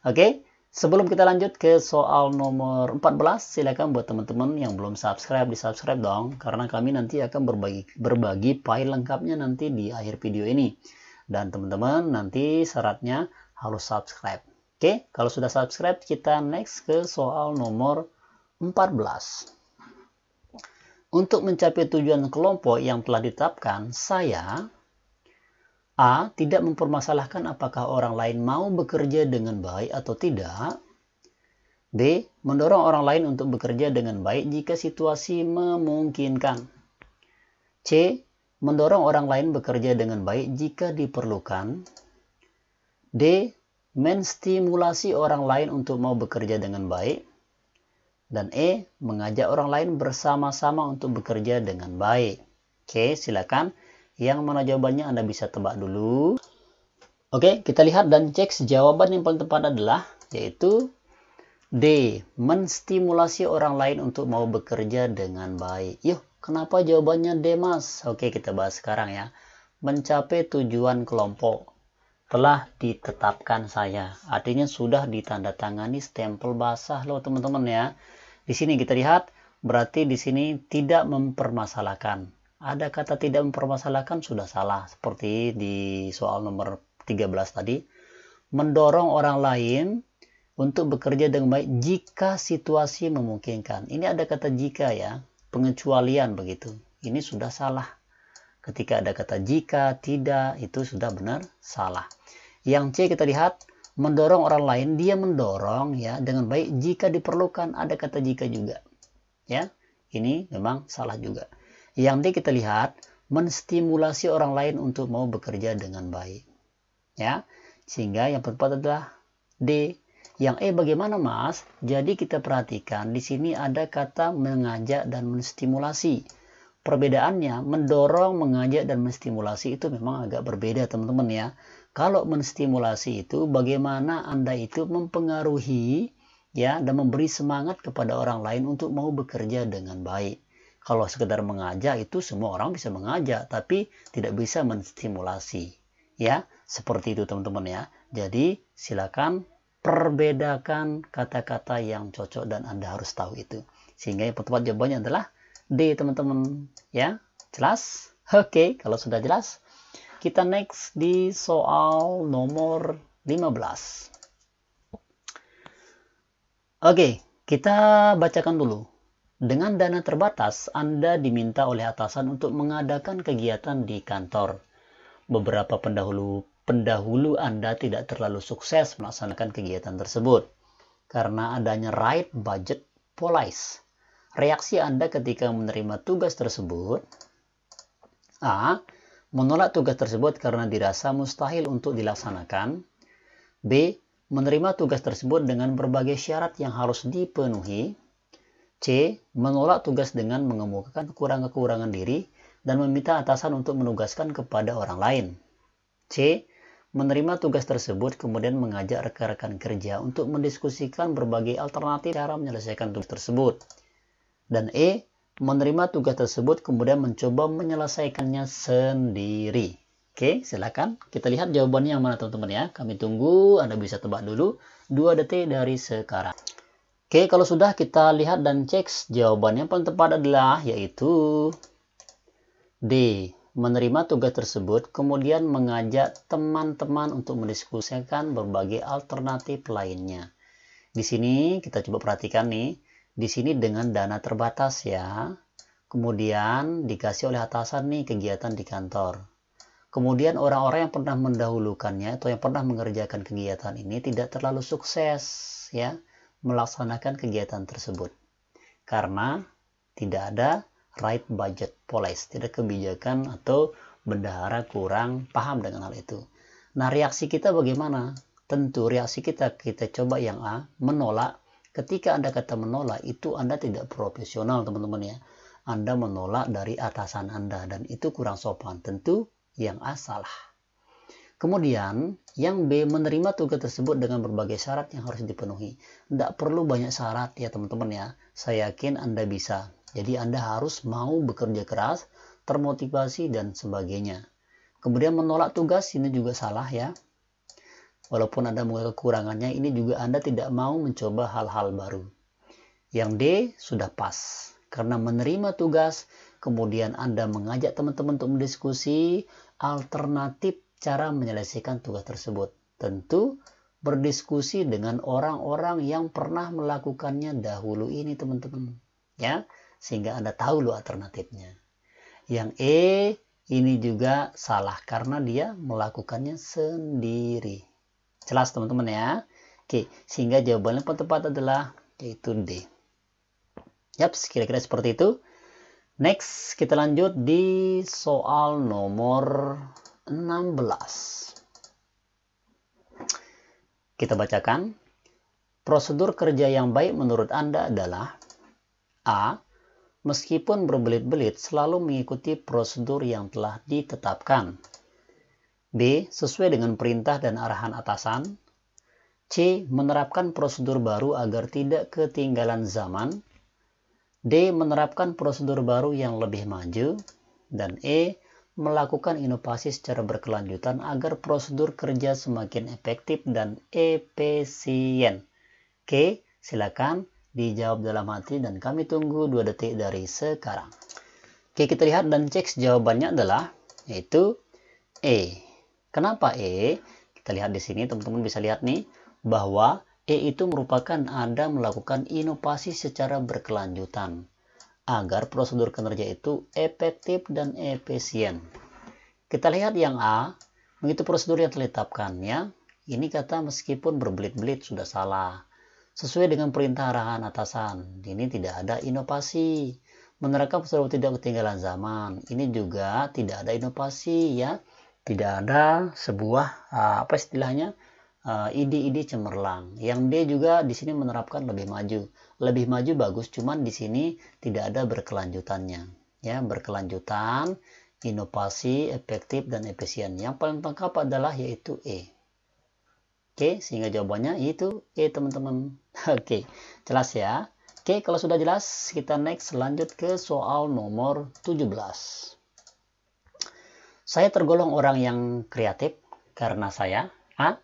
Oke, sebelum kita lanjut ke soal nomor 14, silakan buat teman-teman yang belum subscribe, di-subscribe dong. Karena kami nanti akan berbagi file lengkapnya nanti di akhir video ini. Dan teman-teman nanti syaratnya harus subscribe. Oke, kalau sudah subscribe, kita next ke soal nomor 14. Untuk mencapai tujuan kelompok yang telah ditetapkan, saya A. Tidak mempermasalahkan apakah orang lain mau bekerja dengan baik atau tidak. B. Mendorong orang lain untuk bekerja dengan baik jika situasi memungkinkan. C. Mendorong orang lain bekerja dengan baik jika diperlukan. D. Menstimulasi orang lain untuk mau bekerja dengan baik. Dan E. Mengajak orang lain bersama-sama untuk bekerja dengan baik. Oke, silakan. Yang mana jawabannya Anda bisa tebak dulu. Oke, kita lihat dan cek jawaban yang paling tepat adalah yaitu D. Menstimulasi orang lain untuk mau bekerja dengan baik. Yuk, kenapa jawabannya D, Mas? Oke, kita bahas sekarang ya. Mencapai tujuan kelompok telah ditetapkan saya. Artinya sudah ditandatangani stempel basah loh teman-teman ya. Di sini kita lihat berarti di sini tidak mempermasalahkan. Ada kata tidak mempermasalahkan sudah salah seperti di soal nomor 13 tadi. Mendorong orang lain untuk bekerja dengan baik jika situasi memungkinkan. Ini ada kata jika ya, pengecualian begitu. Ini sudah salah. Ketika ada kata jika, tidak, itu sudah benar salah. Yang C kita lihat, mendorong orang lain, dia mendorong ya dengan baik jika diperlukan. Ada kata jika juga. Ya, ini memang salah juga. Yang D kita lihat, menstimulasi orang lain untuk mau bekerja dengan baik. Ya, sehingga yang tepat adalah D. Yang E bagaimana, Mas? Jadi kita perhatikan di sini ada kata mengajak dan menstimulasi. Perbedaannya, mendorong, mengajak, dan menstimulasi itu memang agak berbeda teman-teman ya. Kalau menstimulasi itu bagaimana Anda itu mempengaruhi ya dan memberi semangat kepada orang lain untuk mau bekerja dengan baik. Kalau sekedar mengajak itu semua orang bisa mengajak, tapi tidak bisa menstimulasi. Ya, seperti itu teman-teman ya. Jadi silakan perbedakan kata-kata yang cocok dan Anda harus tahu itu. Sehingga yang tepat jawabannya adalah D, teman-teman. Ya, jelas? Oke, kalau sudah jelas, kita next di soal nomor 15. Oke, kita bacakan dulu. Dengan dana terbatas, Anda diminta oleh atasan untuk mengadakan kegiatan di kantor. Beberapa pendahulu Anda tidak terlalu sukses melaksanakan kegiatan tersebut karena adanya right budget policy. Reaksi Anda ketika menerima tugas tersebut: A. Menolak tugas tersebut karena dirasa mustahil untuk dilaksanakan. B. Menerima tugas tersebut dengan berbagai syarat yang harus dipenuhi. C. Menolak tugas dengan mengemukakan kekurangan diri dan meminta atasan untuk menugaskan kepada orang lain. C. Menerima tugas tersebut kemudian mengajak rekan-rekan kerja untuk mendiskusikan berbagai alternatif cara menyelesaikan tugas tersebut. Dan E. Menerima tugas tersebut kemudian mencoba menyelesaikannya sendiri. Oke, silakan kita lihat jawabannya yang mana teman-teman ya. Kami tunggu, Anda bisa tebak dulu 2 detik dari sekarang. Oke, kalau sudah kita lihat dan cek, jawabannya yang paling tepat adalah yaitu D. Menerima tugas tersebut kemudian mengajak teman-teman untuk mendiskusikan berbagai alternatif lainnya. Di sini kita coba perhatikan nih. Di sini dengan dana terbatas ya. Kemudian dikasih oleh atasan nih kegiatan di kantor. Kemudian orang-orang yang pernah mendahulukannya atau yang pernah mengerjakan kegiatan ini tidak terlalu sukses ya melaksanakan kegiatan tersebut karena tidak ada right budget policy, tidak kebijakan atau bendahara kurang paham dengan hal itu. Nah, reaksi kita bagaimana? Tentu reaksi kita coba yang A, menolak. Ketika Anda kata menolak, itu Anda tidak profesional teman-teman ya. Anda menolak dari atasan Anda dan itu kurang sopan. Tentu yang A salah. Kemudian yang B, menerima tugas tersebut dengan berbagai syarat yang harus dipenuhi. Tidak perlu banyak syarat ya teman-teman ya. Saya yakin Anda bisa. Jadi Anda harus mau bekerja keras, termotivasi dan sebagainya. Kemudian menolak tugas ini juga salah ya. Walaupun Anda mengetahui kekurangannya, ini juga Anda tidak mau mencoba hal-hal baru. Yang D sudah pas. Karena menerima tugas, kemudian Anda mengajak teman-teman untuk mendiskusi alternatif cara menyelesaikan tugas tersebut. Tentu berdiskusi dengan orang-orang yang pernah melakukannya dahulu ini teman-teman. Ya, sehingga Anda tahu loh alternatifnya. Yang E ini juga salah karena dia melakukannya sendiri. Jelas teman-teman ya. Oke, sehingga jawabannya yang tepat adalah yaitu D. Yap, kira-kira seperti itu. Next, kita lanjut di soal nomor 16. Kita bacakan. Prosedur kerja yang baik menurut Anda adalah A. Meskipun berbelit-belit selalu mengikuti prosedur yang telah ditetapkan. B. Sesuai dengan perintah dan arahan atasan. C. Menerapkan prosedur baru agar tidak ketinggalan zaman. D. Menerapkan prosedur baru yang lebih maju. Dan E. Melakukan inovasi secara berkelanjutan agar prosedur kerja semakin efektif dan efisien. Oke, silakan dijawab dalam hati dan kami tunggu 2 detik dari sekarang. Oke, kita lihat dan cek jawabannya adalah yaitu E. Kenapa E? Kita lihat di sini teman-teman bisa lihat nih bahwa E itu merupakan Anda melakukan inovasi secara berkelanjutan agar prosedur kinerja itu efektif dan efisien. Kita lihat yang A, begitu prosedur yang ditetapkan ya. Ini kata meskipun berbelit-belit sudah salah. Sesuai dengan perintah arahan atasan. Ini tidak ada inovasi. Menerapkan prosedur tidak ketinggalan zaman. Ini juga tidak ada inovasi ya. Tidak ada sebuah apa istilahnya? Ide-ide cemerlang. Yang D juga di sini menerapkan lebih maju. Lebih maju bagus, cuman di sini tidak ada berkelanjutannya. Ya, berkelanjutan, inovasi, efektif dan efisien. Yang paling lengkap adalah yaitu E. Oke, sehingga jawabannya itu E teman-teman. Oke, jelas ya. Oke, kalau sudah jelas, kita next lanjut ke soal nomor 17. Saya tergolong orang yang kreatif karena saya A.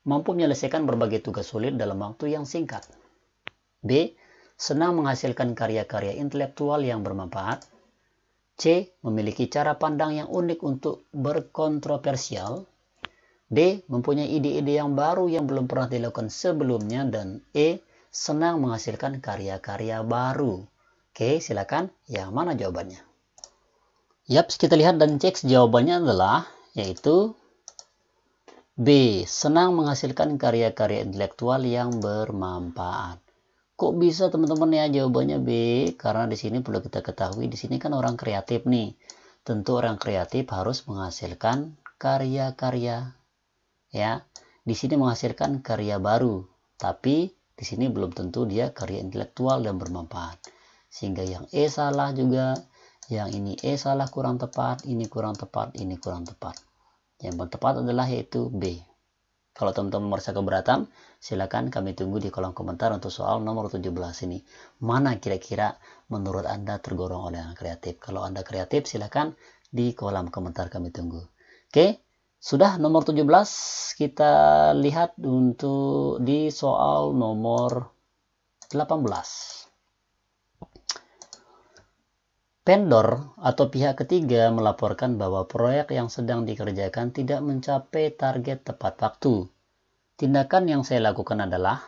mampu menyelesaikan berbagai tugas sulit dalam waktu yang singkat. B. Senang menghasilkan karya-karya intelektual yang bermanfaat. C. Memiliki cara pandang yang unik untuk berkontroversial. D. Mempunyai ide-ide yang baru yang belum pernah dilakukan sebelumnya. Dan E. Senang menghasilkan karya-karya baru. Oke, silakan. Yang mana jawabannya? Yaps, kita lihat dan cek jawabannya adalah yaitu B. Senang menghasilkan karya-karya intelektual yang bermanfaat. Kok bisa teman-teman ya jawabannya B? Karena di sini perlu kita ketahui, di sini kan orang kreatif nih. Tentu orang kreatif harus menghasilkan karya-karya. Ya, di sini menghasilkan karya baru, tapi di sini belum tentu dia karya intelektual dan bermanfaat. Sehingga yang E salah juga, yang ini E salah, kurang tepat, ini kurang tepat, ini kurang tepat. Yang tepat adalah yaitu B. Kalau teman-teman merasa keberatan, silakan kami tunggu di kolom komentar untuk soal nomor 17 ini. Mana kira-kira menurut Anda tergolong oleh yang kreatif? Kalau Anda kreatif, silakan di kolom komentar kami tunggu. Oke, sudah nomor 17, kita lihat untuk di soal nomor 18. Vendor atau pihak ketiga melaporkan bahwa proyek yang sedang dikerjakan tidak mencapai target tepat waktu. Tindakan yang saya lakukan adalah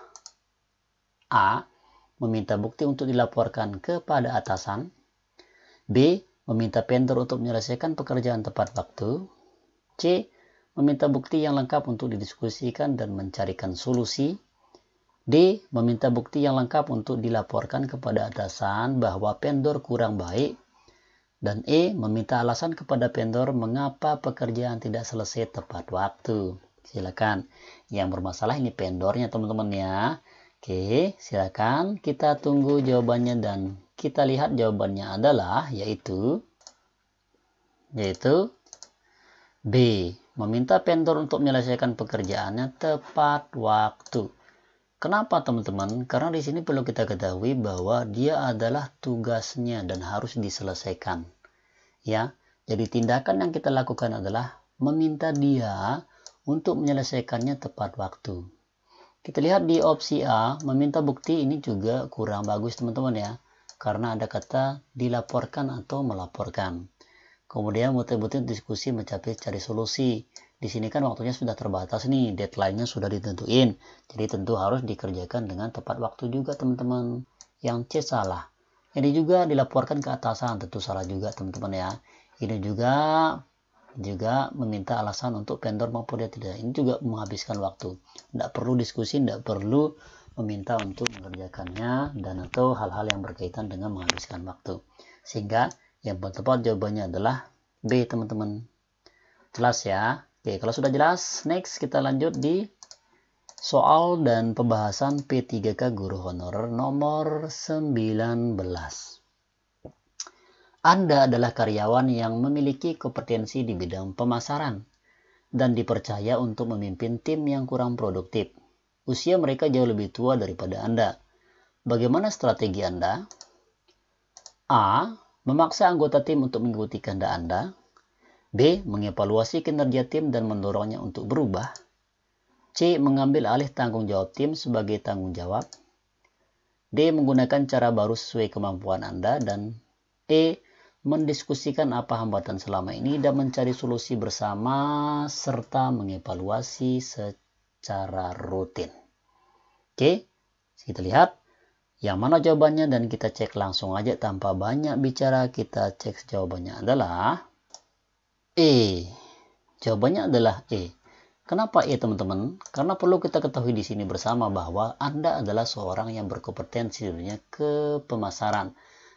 A. Meminta bukti untuk dilaporkan kepada atasan. B. Meminta vendor untuk menyelesaikan pekerjaan tepat waktu. C. Meminta bukti yang lengkap untuk didiskusikan dan mencarikan solusi. D. Meminta bukti yang lengkap untuk dilaporkan kepada atasan bahwa vendor kurang baik. Dan E. Meminta alasan kepada vendor mengapa pekerjaan tidak selesai tepat waktu. Silakan. Yang bermasalah ini vendornya teman-teman ya. Oke, silakan kita tunggu jawabannya dan kita lihat jawabannya adalah yaitu B. Meminta vendor untuk menyelesaikan pekerjaannya tepat waktu. Kenapa teman-teman? Karena di sini perlu kita ketahui bahwa dia adalah tugasnya dan harus diselesaikan. Ya, jadi tindakan yang kita lakukan adalah meminta dia untuk menyelesaikannya tepat waktu. Kita lihat di opsi A, meminta bukti ini juga kurang bagus teman-teman ya. Karena ada kata dilaporkan atau melaporkan. Kemudian betul-betul diskusi mencapai cari solusi. Di sini kan waktunya sudah terbatas nih, deadline-nya sudah ditentuin. Jadi tentu harus dikerjakan dengan tepat waktu juga teman-teman. Yang C salah. Ini juga dilaporkan ke atasan, tentu salah juga teman-teman ya. Ini juga meminta alasan untuk vendor mampu dia tidak. Ini juga menghabiskan waktu. Tidak perlu diskusi, tidak perlu meminta untuk mengerjakannya dan atau hal-hal yang berkaitan dengan menghabiskan waktu. Sehingga yang tepat jawabannya adalah B teman-teman. Jelas ya? Oke, kalau sudah jelas, next kita lanjut di soal dan pembahasan P3K Guru Honorer nomor 19. Anda adalah karyawan yang memiliki kompetensi di bidang pemasaran dan dipercaya untuk memimpin tim yang kurang produktif. Usia mereka jauh lebih tua daripada Anda. Bagaimana strategi Anda? A. Memaksa anggota tim untuk mengikuti kehendak Anda. B. Mengevaluasi kinerja tim dan mendorongnya untuk berubah. C. Mengambil alih tanggung jawab tim sebagai tanggung jawab. D. Menggunakan cara baru sesuai kemampuan Anda. Dan E. Mendiskusikan apa hambatan selama ini dan mencari solusi bersama serta mengevaluasi secara rutin. Oke, kita lihat yang mana jawabannya dan kita cek langsung aja tanpa banyak bicara. Kita cek jawabannya adalah E. Jawabannya adalah E. Kenapa E teman-teman? Karena perlu kita ketahui di sini bersama bahwa Anda adalah seorang yang berkompetensi dunia kepemasaran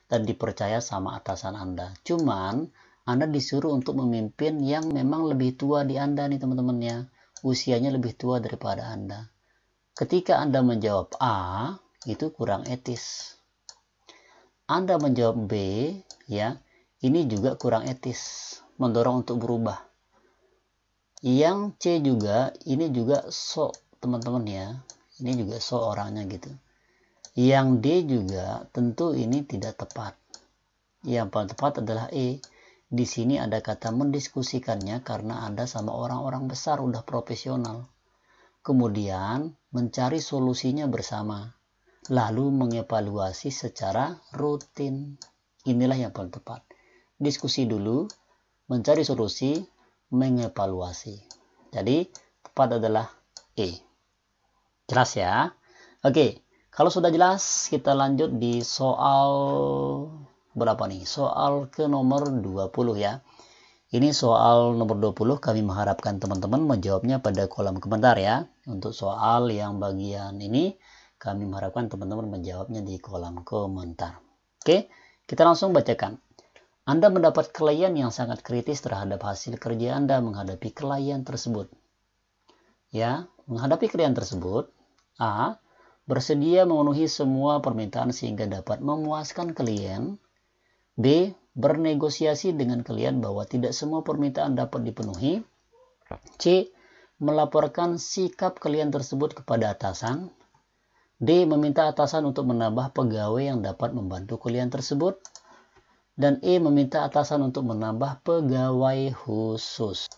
dan dipercaya sama atasan Anda. Cuman Anda disuruh untuk memimpin yang memang lebih tua di Anda nih teman-teman ya. Usianya lebih tua daripada Anda. Ketika Anda menjawab A, itu kurang etis. Anda menjawab B, ya, ini juga kurang etis. Mendorong untuk berubah. Yang C juga, ini juga sok teman-teman ya. Ini juga sok orangnya gitu. Yang D juga tentu ini tidak tepat. Yang paling tepat adalah E. Di sini ada kata mendiskusikannya karena Anda sama orang-orang besar udah profesional. kemudian mencari solusinya bersama, lalu mengevaluasi secara rutin. Inilah yang paling tepat. Diskusi dulu, mencari solusi, mengevaluasi. Jadi, tepat adalah E. Jelas ya? Oke, kalau sudah jelas, kita lanjut di soal berapa nih? Soal ke nomor 20 ya. Ini soal nomor 20, kami mengharapkan teman-teman menjawabnya pada kolom komentar ya. Untuk soal yang bagian ini, kami mengharapkan teman-teman menjawabnya di kolom komentar. Oke, kita langsung bacakan. Anda mendapat klien yang sangat kritis terhadap hasil kerja Anda menghadapi klien tersebut. Ya, menghadapi klien tersebut, A. Bersedia memenuhi semua permintaan sehingga dapat memuaskan klien. B. Bernegosiasi dengan klien bahwa tidak semua permintaan dapat dipenuhi. C. Melaporkan sikap klien tersebut kepada atasan. D. Meminta atasan untuk menambah pegawai yang dapat membantu klien tersebut. Dan E. Meminta atasan untuk menambah pegawai khusus.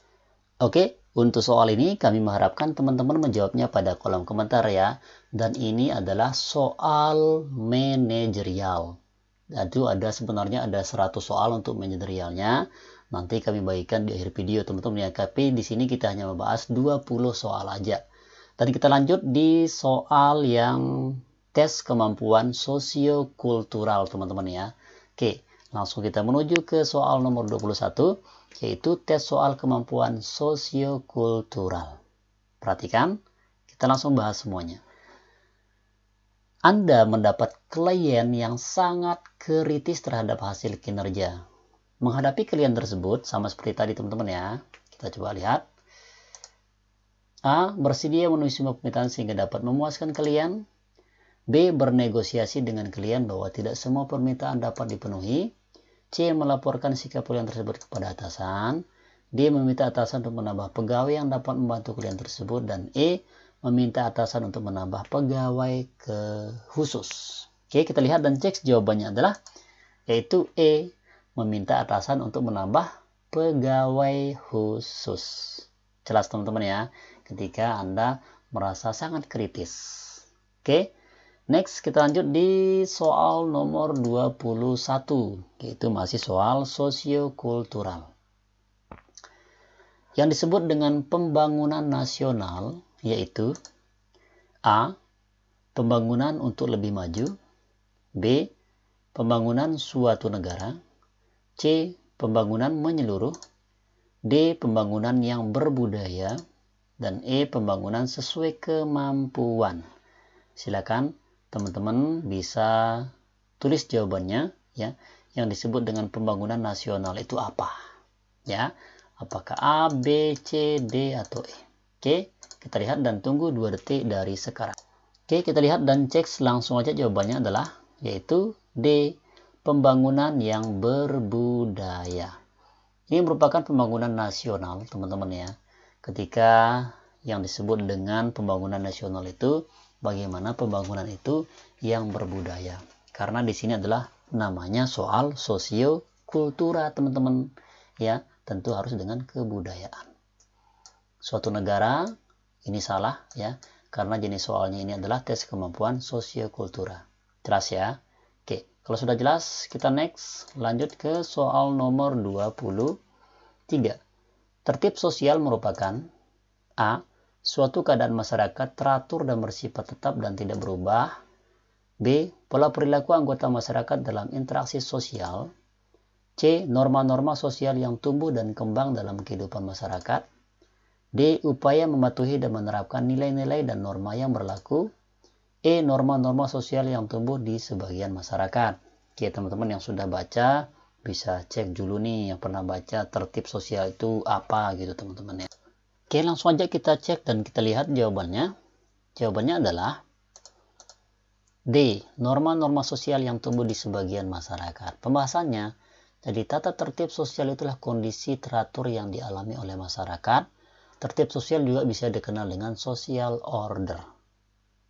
Oke, untuk soal ini kami mengharapkan teman-teman menjawabnya pada kolom komentar ya. Dan ini adalah soal manajerial. Itu sebenarnya ada 100 soal untuk manajerialnya. Nanti kami bagikan di akhir video teman-teman ya. Tapi di sini kita hanya membahas 20 soal aja. Dan kita lanjut di soal yang tes kemampuan sosiokultural teman-teman ya. Oke, langsung kita menuju ke soal nomor 21, yaitu tes soal kemampuan sosiokultural. Perhatikan, kita langsung bahas semuanya. Anda mendapat klien yang sangat kritis terhadap hasil kinerja. Menghadapi klien tersebut, sama seperti tadi teman-teman ya. Kita coba lihat. A. Bersedia memenuhi semua permintaan sehingga dapat memuaskan klien. B. Bernegosiasi dengan klien bahwa tidak semua permintaan dapat dipenuhi. C. Melaporkan sikap klien tersebut kepada atasan. D. Meminta atasan untuk menambah pegawai yang dapat membantu klien tersebut. Dan E. Meminta atasan untuk menambah pegawai khusus. Oke, kita lihat dan cek jawabannya adalah yaitu E. Meminta atasan untuk menambah pegawai khusus. Jelas teman-teman ya, ketika Anda merasa sangat kritis. Oke, next kita lanjut di soal nomor 21, yaitu masih soal sosiokultural. Yang disebut dengan pembangunan nasional yaitu A. Pembangunan untuk lebih maju. B. Pembangunan suatu negara. C. Pembangunan menyeluruh. D. Pembangunan yang berbudaya. Dan E. Pembangunan sesuai kemampuan. Silakan teman-teman bisa tulis jawabannya ya. Yang disebut dengan pembangunan nasional itu apa? Ya, apakah A, B, C, D atau E? Oke, kita lihat dan tunggu 2 detik dari sekarang. Oke, kita lihat dan cek langsung aja jawabannya adalah yaitu D. Pembangunan yang berbudaya. Ini merupakan pembangunan nasional teman-teman ya. Ketika yang disebut dengan pembangunan nasional itu bagaimana pembangunan itu yang berbudaya. Karena di sini adalah namanya soal sosiokultura teman-teman ya, tentu harus dengan kebudayaan. Suatu negara ini salah ya, karena jenis soalnya ini adalah tes kemampuan sosiokultura. Jelas ya? Oke, kalau sudah jelas kita next lanjut ke soal nomor 23. Tertib sosial merupakan A. Suatu keadaan masyarakat teratur dan bersifat tetap dan tidak berubah. B. Pola perilaku anggota masyarakat dalam interaksi sosial. C. Norma-norma sosial yang tumbuh dan kembang dalam kehidupan masyarakat. D. Upaya mematuhi dan menerapkan nilai-nilai dan norma yang berlaku. E. Norma-norma sosial yang tumbuh di sebagian masyarakat. Oke, teman-teman yang sudah baca bisa cek dulu nih, yang pernah baca tertib sosial itu apa gitu teman-teman ya. Oke, langsung aja kita cek dan kita lihat jawabannya. Jawabannya adalah D. Norma-norma sosial yang tumbuh di sebagian masyarakat. Pembahasannya, jadi tata tertib sosial itulah kondisi teratur yang dialami oleh masyarakat. Tertib sosial juga bisa dikenal dengan social order.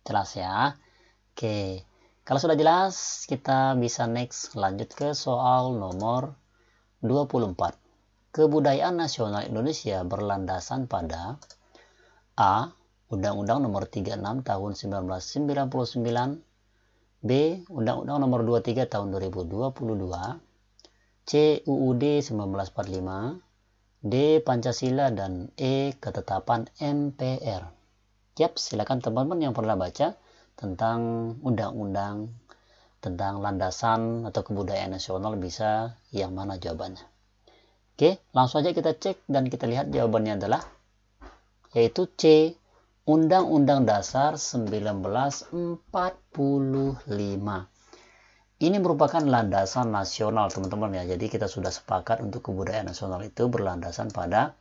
Jelas ya? Oke, kalau sudah jelas kita bisa next lanjut ke soal nomor 24. Kebudayaan nasional Indonesia berlandasan pada A. Undang-Undang Nomor 36 Tahun 1999, B. Undang-Undang Nomor 23 Tahun 2022, C. UUD 1945, D. Pancasila, dan E. Ketetapan MPR. Yap, silakan teman-teman yang pernah baca tentang undang-undang, tentang landasan atau kebudayaan nasional bisa yang mana jawabannya. Oke, langsung aja kita cek dan kita lihat jawabannya adalah yaitu C. Undang-Undang Dasar 1945. Ini merupakan landasan nasional teman-teman ya. Jadi kita sudah sepakat untuk kebudayaan nasional itu berlandasan pada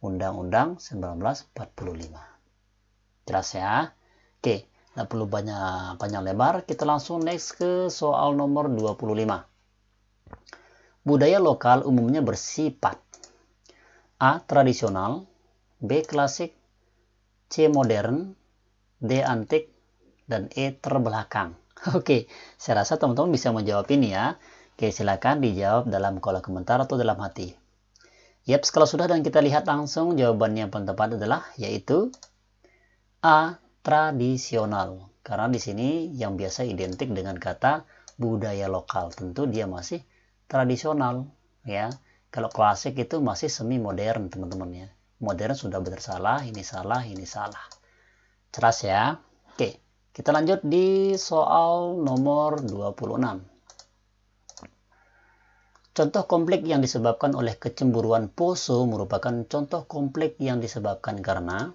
Undang-Undang 1945. Jelas ya? Oke, nggak perlu banyak panjang lebar. Kita langsung next ke soal nomor 25. Budaya lokal umumnya bersifat A. Tradisional, B. Klasik, C. Modern, D. Antik, dan E. Terbelakang. Oke, saya rasa teman-teman bisa menjawab ini ya. Oke, silakan dijawab dalam kolom komentar atau dalam hati. Yap, kalau sudah dan kita lihat langsung jawabannya yang paling tepat adalah yaitu A. Tradisional. Karena di sini yang biasa identik dengan kata budaya lokal, tentu dia masih tradisional ya. Kalau klasik itu masih semi modern teman-teman ya. Modern sudah benar salah, ini salah, ini salah. Jelas ya? Oke. Kita lanjut di soal nomor 26. Contoh konflik yang disebabkan oleh kecemburuan Poso merupakan contoh konflik yang disebabkan karena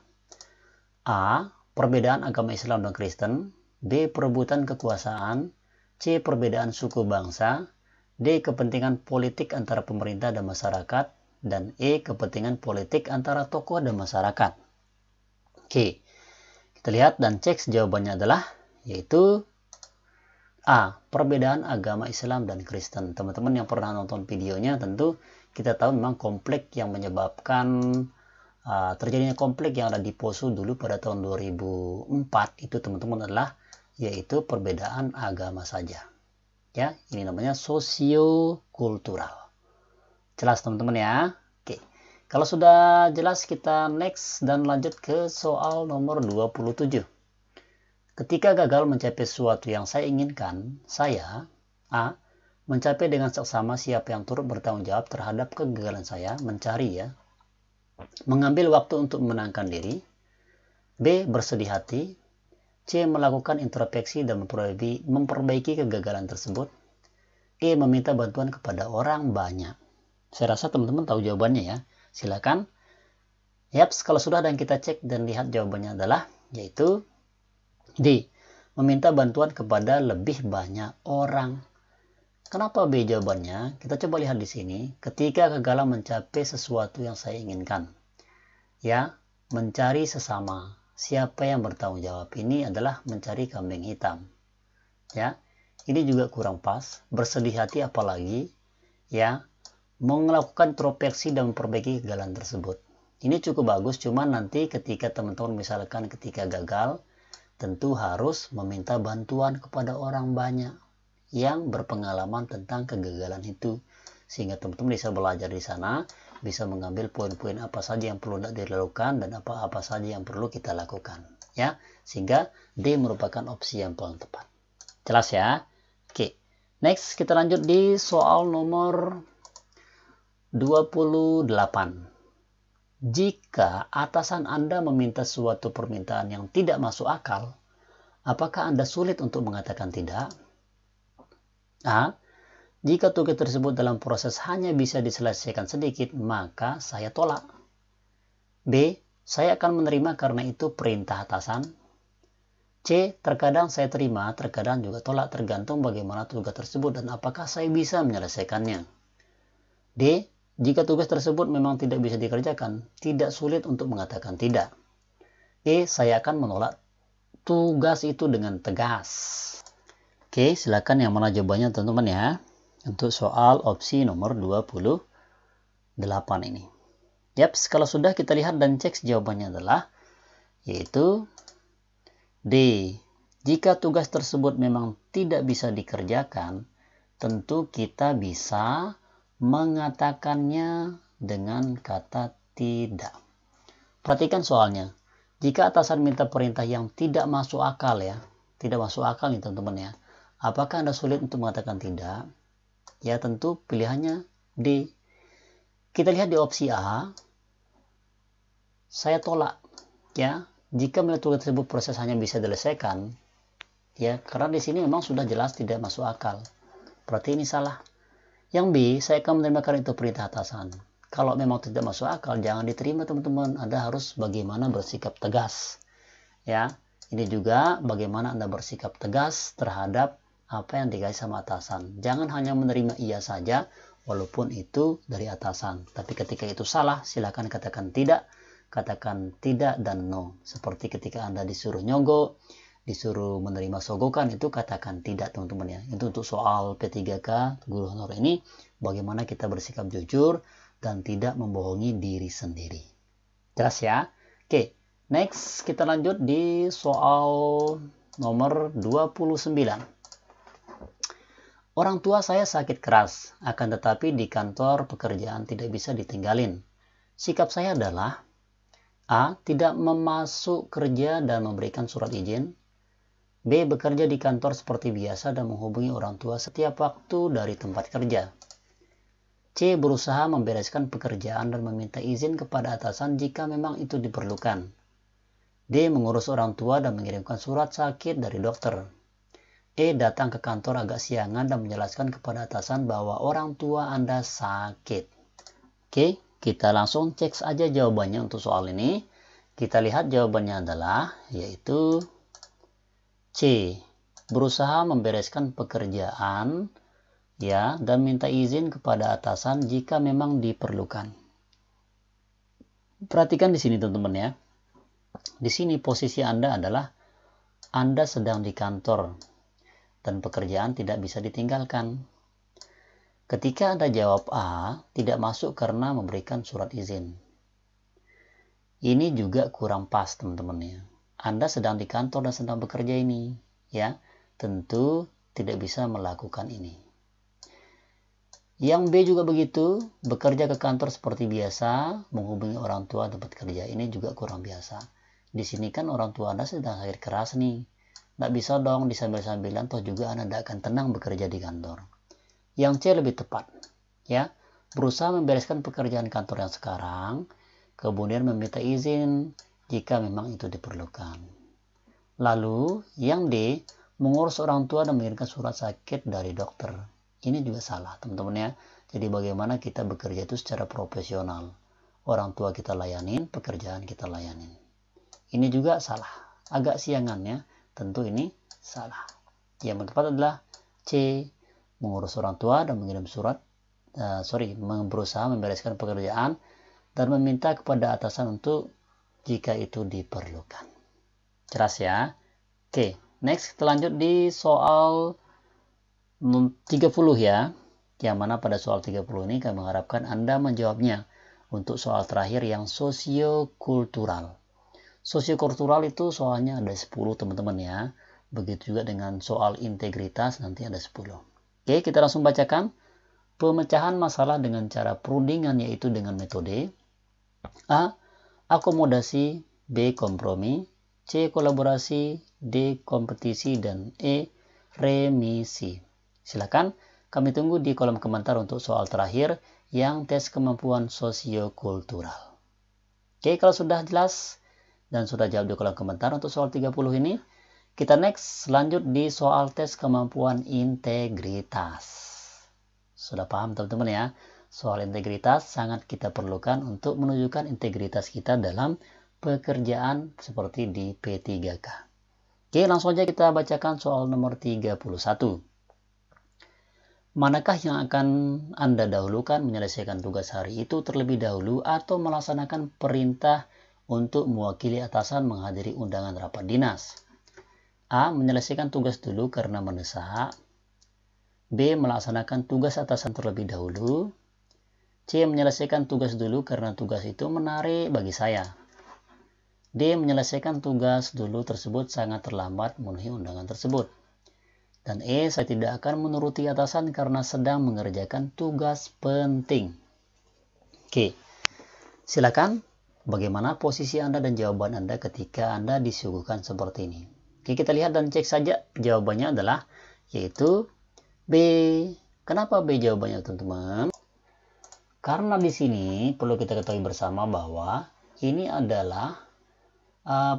A. Perbedaan agama Islam dan Kristen, B. Perebutan kekuasaan, C. Perbedaan suku bangsa, D. Kepentingan politik antara pemerintah dan masyarakat, dan E. Kepentingan politik antara tokoh dan masyarakat. Oke. Kita lihat dan cek jawabannya adalah yaitu A. Perbedaan agama Islam dan Kristen. Teman-teman yang pernah nonton videonya tentu kita tahu memang konflik yang menyebabkan terjadinya konflik yang ada di Poso dulu pada tahun 2004 itu teman-teman adalah yaitu perbedaan agama saja. Ya, ini namanya sosiokultural. Jelas teman-teman ya? Kalau sudah jelas kita next dan lanjut ke soal nomor 27. Ketika gagal mencapai sesuatu yang saya inginkan, saya A. Mencapai dengan seksama siapa yang turut bertanggung jawab terhadap kegagalan saya, mencari ya. Mengambil waktu untuk menenangkan diri. B. Bersedih hati. C. Melakukan introspeksi dan memperbaiki kegagalan tersebut. E. Meminta bantuan kepada orang banyak. Saya rasa teman-teman tahu jawabannya ya. Silakan. Yaps, kalau sudah dan kita cek dan lihat jawabannya adalah yaitu D. Meminta bantuan kepada lebih banyak orang. Kenapa B jawabannya? Kita coba lihat di sini. Ketika gagal mencapai sesuatu yang saya inginkan. Ya, mencari sesama. Siapa yang bertanggung jawab? Ini adalah mencari kambing hitam. Ya, ini juga kurang pas. Bersedih hati apalagi. Ya, melakukan introspeksi dan memperbaiki kegagalan tersebut. Ini cukup bagus, cuman nanti ketika teman-teman misalkan ketika gagal, tentu harus meminta bantuan kepada orang banyak yang berpengalaman tentang kegagalan itu. Sehingga teman-teman bisa belajar di sana, bisa mengambil poin-poin apa saja yang perlu dilakukan dan apa-apa saja yang perlu kita lakukan. Ya, sehingga D merupakan opsi yang paling tepat. Jelas ya? Oke, next kita lanjut di soal nomor 28. Jika atasan Anda meminta suatu permintaan yang tidak masuk akal, apakah Anda sulit untuk mengatakan tidak? A. Jika tugas tersebut dalam proses hanya bisa diselesaikan sedikit, maka saya tolak. B. Saya akan menerima karena itu perintah atasan. C. Terkadang saya terima, terkadang juga tolak, tergantung bagaimana tugas tersebut dan apakah saya bisa menyelesaikannya. D. Jika tugas tersebut memang tidak bisa dikerjakan, tidak sulit untuk mengatakan tidak. E. Saya akan menolak tugas itu dengan tegas. Oke, silakan yang mana jawabannya teman-teman ya. Untuk soal opsi nomor 28 ini. Yaps, kalau sudah kita lihat dan cek jawabannya adalah yaitu D. Jika tugas tersebut memang tidak bisa dikerjakan, tentu kita bisa mengatakannya dengan kata tidak. Perhatikan soalnya. Jika atasan minta perintah yang tidak masuk akal ya, tidak masuk akal nih teman-teman ya, apakah Anda sulit untuk mengatakan tidak? Ya tentu pilihannya D. Kita lihat di opsi A, saya tolak ya. Jika menurut tugas tersebut proses hanya bisa diselesaikan, ya karena di sini memang sudah jelas tidak masuk akal. Berarti ini salah. Yang B, saya akan menerima karena itu perintah atasan. Kalau memang tidak masuk akal, jangan diterima teman-teman. Anda harus bagaimana bersikap tegas. Ya, ini juga bagaimana Anda bersikap tegas terhadap apa yang dikasih sama atasan. Jangan hanya menerima iya saja, walaupun itu dari atasan. Tapi ketika itu salah, silakan katakan tidak dan no. Seperti ketika Anda disuruh nyogok, disuruh menerima sogokan, itu katakan tidak teman-teman ya. Itu untuk soal P3K guru honor ini, bagaimana kita bersikap jujur dan tidak membohongi diri sendiri. Jelas ya? Oke, next kita lanjut di soal nomor 29. Orang tua saya sakit keras, akan tetapi di kantor pekerjaan tidak bisa ditinggalin. Sikap saya adalah A. Tidak memasuk kerja dan memberikan surat izin. B. Bekerja di kantor seperti biasa dan menghubungi orang tua setiap waktu dari tempat kerja. C. Berusaha membereskan pekerjaan dan meminta izin kepada atasan jika memang itu diperlukan. D. Mengurus orang tua dan mengirimkan surat sakit dari dokter. E. Datang ke kantor agak siangan dan menjelaskan kepada atasan bahwa orang tua Anda sakit. Oke, kita langsung cek aja jawabannya untuk soal ini. Kita lihat jawabannya adalah yaitu C. Berusaha membereskan pekerjaan ya dan minta izin kepada atasan jika memang diperlukan. Perhatikan di sini teman-teman ya. Di sini posisi Anda adalah Anda sedang di kantor dan pekerjaan tidak bisa ditinggalkan. Ketika Anda jawab A, tidak masuk karena memberikan surat izin. Ini juga kurang pas teman-teman ya. Anda sedang di kantor dan sedang bekerja ini ya, tentu tidak bisa melakukan ini. Yang B juga begitu, bekerja ke kantor seperti biasa, menghubungi orang tua tempat kerja. Ini juga kurang biasa. Di sini kan orang tua Anda sedang sakit keras nih. Nggak bisa dong disambil-sambilan, toh juga Anda tidak akan tenang bekerja di kantor. Yang C lebih tepat. Ya, berusaha membereskan pekerjaan kantor yang sekarang, kemudian meminta izin jika memang itu diperlukan. Lalu, yang D, mengurus orang tua dan mengirimkan surat sakit dari dokter. Ini juga salah teman-teman ya. Jadi bagaimana kita bekerja itu secara profesional. Orang tua kita layanin, pekerjaan kita layanin. Ini juga salah. Agak siangan ya. Tentu ini salah. Yang tepat adalah C. Mengurus orang tua dan mengirim surat. Berusaha membereskan pekerjaan dan meminta kepada atasan untuk jika itu diperlukan. Jelas ya? Oke, next kita lanjut di soal 30 ya, yang mana pada soal 30 ini kami mengharapkan Anda menjawabnya untuk soal terakhir yang sosiokultural. Sosiokultural itu soalnya ada 10 teman-teman ya, begitu juga dengan soal integritas nanti ada 10. Oke, kita langsung bacakan. Pemecahan masalah dengan cara perundingan yaitu dengan metode A. Akomodasi, B. Kompromi, C. Kolaborasi, D. Kompetisi, dan E. Remisi. Silakan kami tunggu di kolom komentar untuk soal terakhir yang tes kemampuan sosiokultural. Oke, kalau sudah jelas dan sudah jawab di kolom komentar untuk soal 30 ini, kita next lanjut di soal tes kemampuan integritas. Sudah paham teman-teman ya? Soal integritas sangat kita perlukan untuk menunjukkan integritas kita dalam pekerjaan seperti di P3K. Oke, langsung aja kita bacakan soal nomor 31. Manakah yang akan Anda dahulukan menyelesaikan tugas hari itu terlebih dahulu atau melaksanakan perintah untuk mewakili atasan menghadiri undangan rapat dinas? A. Menyelesaikan tugas dulu karena mendesak. B. Melaksanakan tugas atasan terlebih dahulu. C. Menyelesaikan tugas dulu karena tugas itu menarik bagi saya. D. Menyelesaikan tugas dulu tersebut sangat terlambat memenuhi undangan tersebut. Dan E. Saya tidak akan menuruti atasan karena sedang mengerjakan tugas penting. Oke, silakan bagaimana posisi Anda dan jawaban Anda ketika Anda disuguhkan seperti ini. Oke, kita lihat dan cek saja. Jawabannya adalah yaitu B. Kenapa B jawabannya, teman-teman? Karena di sini perlu kita ketahui bersama bahwa ini adalah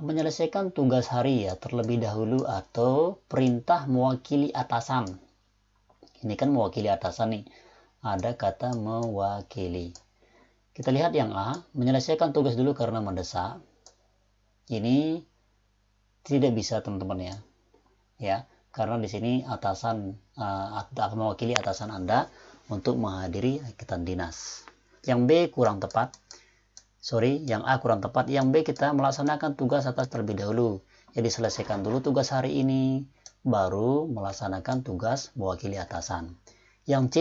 menyelesaikan tugas hari ya terlebih dahulu, atau perintah mewakili atasan. Ini kan mewakili atasan nih. Ada kata mewakili. Kita lihat yang A, menyelesaikan tugas dulu karena mendesak. Ini tidak bisa, teman-teman ya. Ya, karena di sini atasan akan mewakili atasan Anda untuk menghadiri kegiatan dinas. Yang B kurang tepat. Yang A kurang tepat. Yang B kita melaksanakan tugas atas terlebih dahulu. Jadi selesaikan dulu tugas hari ini, baru melaksanakan tugas mewakili atasan. Yang C,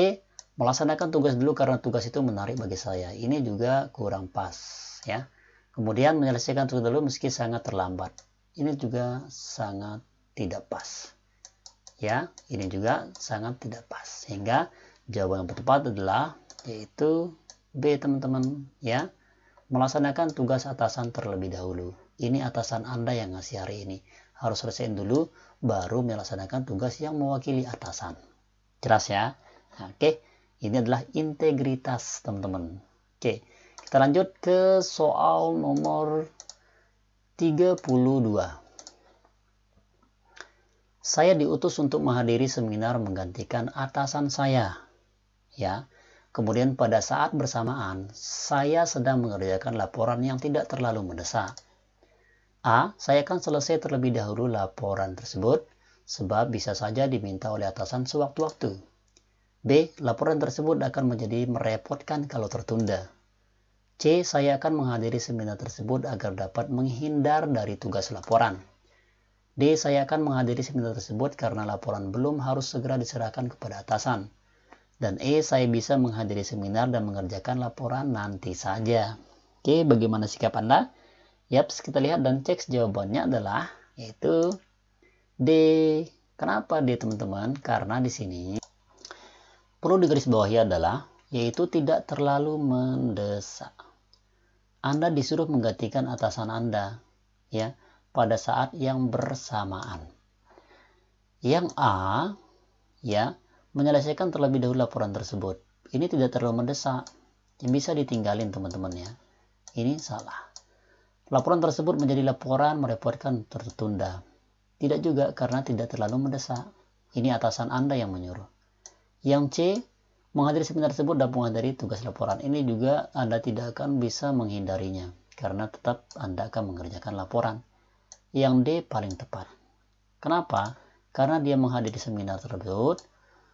melaksanakan tugas dulu karena tugas itu menarik bagi saya. Ini juga kurang pas ya. Kemudian menyelesaikan tugas dulu meski sangat terlambat. Ini juga sangat tidak pas. Ya, ini juga sangat tidak pas. Sehingga jawaban yang tepat adalah yaitu B, teman-teman ya. Melaksanakan tugas atasan terlebih dahulu. Ini atasan Anda yang ngasih hari ini. Harus selesaiin dulu baru melaksanakan tugas yang mewakili atasan. Jelas ya? Oke. Ini adalah integritas, teman-teman. Oke, kita lanjut ke soal nomor 32. Saya diutus untuk menghadiri seminar menggantikan atasan saya. Ya. Kemudian pada saat bersamaan, saya sedang mengerjakan laporan yang tidak terlalu mendesak. A, saya akan selesai terlebih dahulu laporan tersebut, sebab bisa saja diminta oleh atasan sewaktu-waktu. B, laporan tersebut akan menjadi merepotkan kalau tertunda. C, saya akan menghadiri seminar tersebut agar dapat menghindar dari tugas laporan. D, saya akan menghadiri seminar tersebut karena laporan belum harus segera diserahkan kepada atasan. Dan E, saya bisa menghadiri seminar dan mengerjakan laporan nanti saja. Oke, bagaimana sikap Anda? Yaps, kita lihat dan cek jawabannya adalah yaitu D. Kenapa D, teman-teman? Karena di sini perlu digarisbawahi adalah yaitu tidak terlalu mendesak. Anda disuruh menggantikan atasan Anda ya pada saat yang bersamaan. Yang A ya menyelesaikan terlebih dahulu laporan tersebut. Ini tidak terlalu mendesak. Yang bisa ditinggalin, teman-teman ya. Ini salah. Laporan tersebut menjadi laporan merepotkan tertunda. Tidak juga karena tidak terlalu mendesak. Ini atasan Anda yang menyuruh. Yang C, menghadiri seminar tersebut dan menghadiri tugas laporan. Ini juga Anda tidak akan bisa menghindarinya, karena tetap Anda akan mengerjakan laporan. Yang D paling tepat. Kenapa? Karena dia menghadiri seminar tersebut,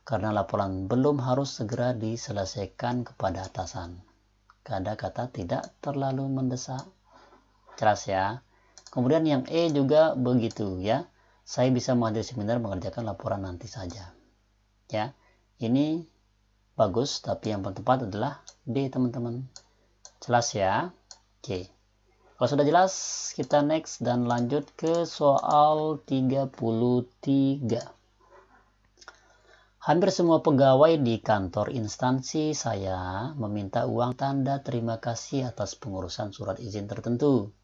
karena laporan belum harus segera diselesaikan kepada atasan. Ada kata tidak terlalu mendesak. Jelas ya? Kemudian yang E juga begitu ya. Saya bisa menghadiri seminar mengerjakan laporan nanti saja. Ya. Ini bagus, tapi yang tepat adalah D, teman-teman. Jelas ya? Oke. Kalau sudah jelas, kita next dan lanjut ke soal 33. Hampir semua pegawai di kantor instansi saya meminta uang tanda terima kasih atas pengurusan surat izin tertentu.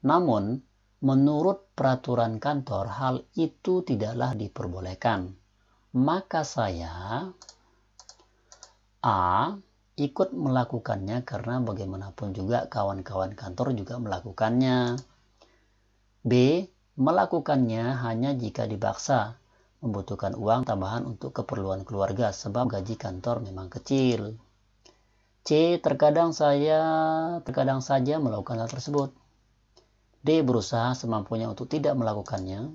Namun, menurut peraturan kantor, hal itu tidaklah diperbolehkan. Maka saya A, ikut melakukannya karena bagaimanapun juga kawan-kawan kantor juga melakukannya. B, melakukannya hanya jika dipaksa, membutuhkan uang tambahan untuk keperluan keluarga sebab gaji kantor memang kecil. C, terkadang saja melakukan hal tersebut. D, berusaha semampunya untuk tidak melakukannya.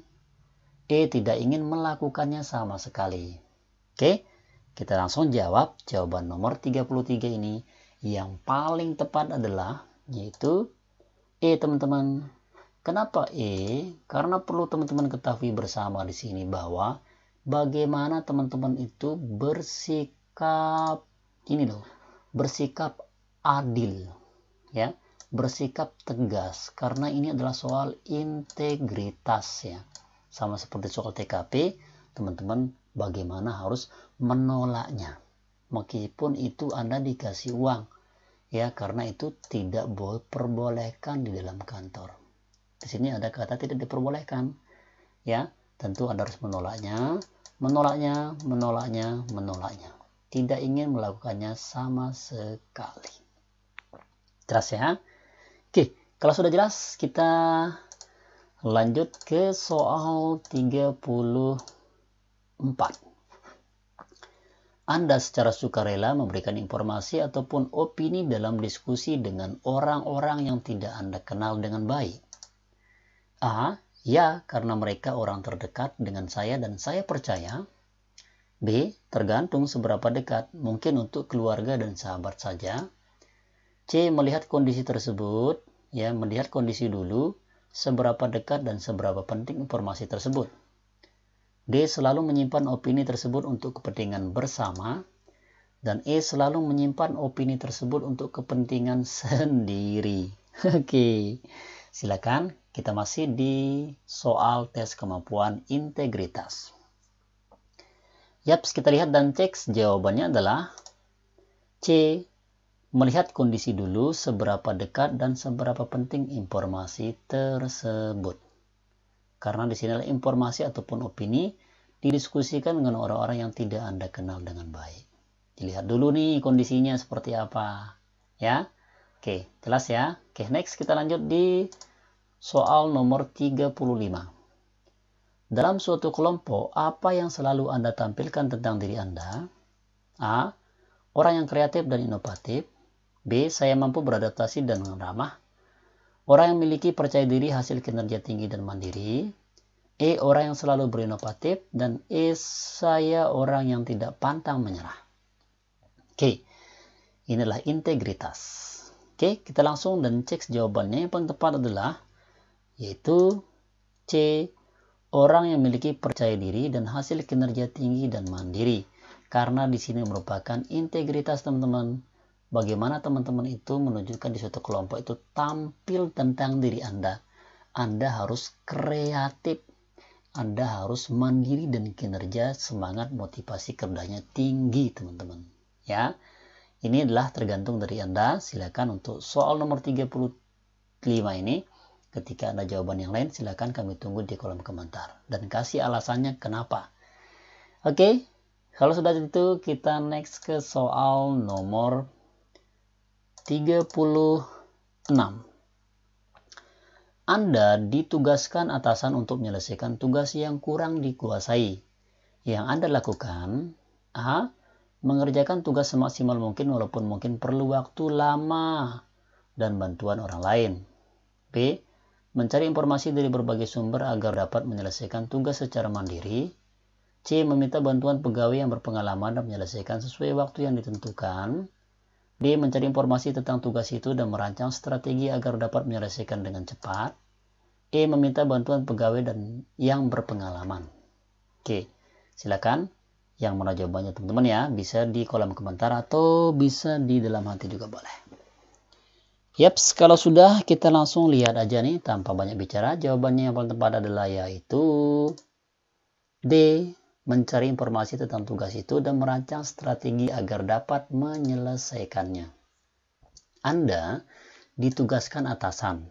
E, tidak ingin melakukannya sama sekali. Oke, kita langsung jawab jawaban nomor 33 ini. Yang paling tepat adalah yaitu E, teman-teman. Kenapa E? Karena perlu teman-teman ketahui bersama di sini bahwa bagaimana teman-teman itu bersikap bersikap adil ya, bersikap tegas, karena ini adalah soal integritas ya. Sama seperti soal TKP, teman-teman bagaimana harus menolaknya. Meskipun itu Anda dikasih uang. Ya, karena itu tidak diperbolehkan di dalam kantor. Di sini ada kata tidak diperbolehkan. Ya, tentu Anda harus menolaknya, menolaknya, menolaknya, menolaknya. Tidak ingin melakukannya sama sekali. Jelas ya? Oke, kalau sudah jelas, kita lanjut ke soal 34. Anda secara sukarela memberikan informasi ataupun opini dalam diskusi dengan orang-orang yang tidak Anda kenal dengan baik. A. Ya, karena mereka orang terdekat dengan saya dan saya percaya. B. Tergantung seberapa dekat, mungkin untuk keluarga dan sahabat saja. C. Melihat kondisi tersebut, ya, melihat kondisi dulu, seberapa dekat dan seberapa penting informasi tersebut. D. Selalu menyimpan opini tersebut untuk kepentingan bersama. Dan E. Selalu menyimpan opini tersebut untuk kepentingan sendiri. Oke, silakan. Kita masih di soal tes kemampuan integritas. Yaps, kita lihat dan cek. Jawabannya adalah C. Melihat kondisi dulu, seberapa dekat dan seberapa penting informasi tersebut. Karena di sini informasi ataupun opini didiskusikan dengan orang-orang yang tidak Anda kenal dengan baik. Dilihat dulu nih kondisinya seperti apa. Ya. Oke, jelas ya. Oke, next kita lanjut di soal nomor 35. Dalam suatu kelompok, apa yang selalu Anda tampilkan tentang diri Anda? A. Orang yang kreatif dan inovatif. B. Saya mampu beradaptasi dan ramah. Orang yang memiliki percaya diri, hasil kinerja tinggi dan mandiri. E. Orang yang selalu berinovatif. Dan E. Saya orang yang tidak pantang menyerah. Oke, inilah integritas. Oke, kita langsung dan cek jawabannya. Yang paling tepat adalah yaitu C. Orang yang memiliki percaya diri dan hasil kinerja tinggi dan mandiri. Karena di sini merupakan integritas teman-teman. Bagaimana teman-teman itu menunjukkan di suatu kelompok itu tampil tentang diri Anda. Anda harus kreatif. Anda harus mandiri dan kinerja, semangat, motivasi kerjanya tinggi teman-teman. Ya, ini adalah tergantung dari Anda. Silakan untuk soal nomor 35 ini. Ketika ada jawaban yang lain, silakan kami tunggu di kolom komentar. Dan kasih alasannya kenapa. Oke, kalau sudah itu kita next ke soal nomor 36. Anda ditugaskan atasan untuk menyelesaikan tugas yang kurang dikuasai. Yang Anda lakukan, A. Mengerjakan tugas semaksimal mungkin walaupun mungkin perlu waktu lama dan bantuan orang lain. B. Mencari informasi dari berbagai sumber agar dapat menyelesaikan tugas secara mandiri. C. Meminta bantuan pegawai yang berpengalaman dan menyelesaikan sesuai waktu yang ditentukan. D. Mencari informasi tentang tugas itu dan merancang strategi agar dapat menyelesaikan dengan cepat. E. Meminta bantuan pegawai dan yang berpengalaman. Oke, silakan. Yang mana jawabannya teman-teman ya, bisa di kolom komentar atau bisa di dalam hati juga boleh. Yaps, kalau sudah kita langsung lihat aja nih tanpa banyak bicara. Jawabannya yang paling tepat adalah yaitu D. Mencari informasi tentang tugas itu dan merancang strategi agar dapat menyelesaikannya. Anda ditugaskan atasan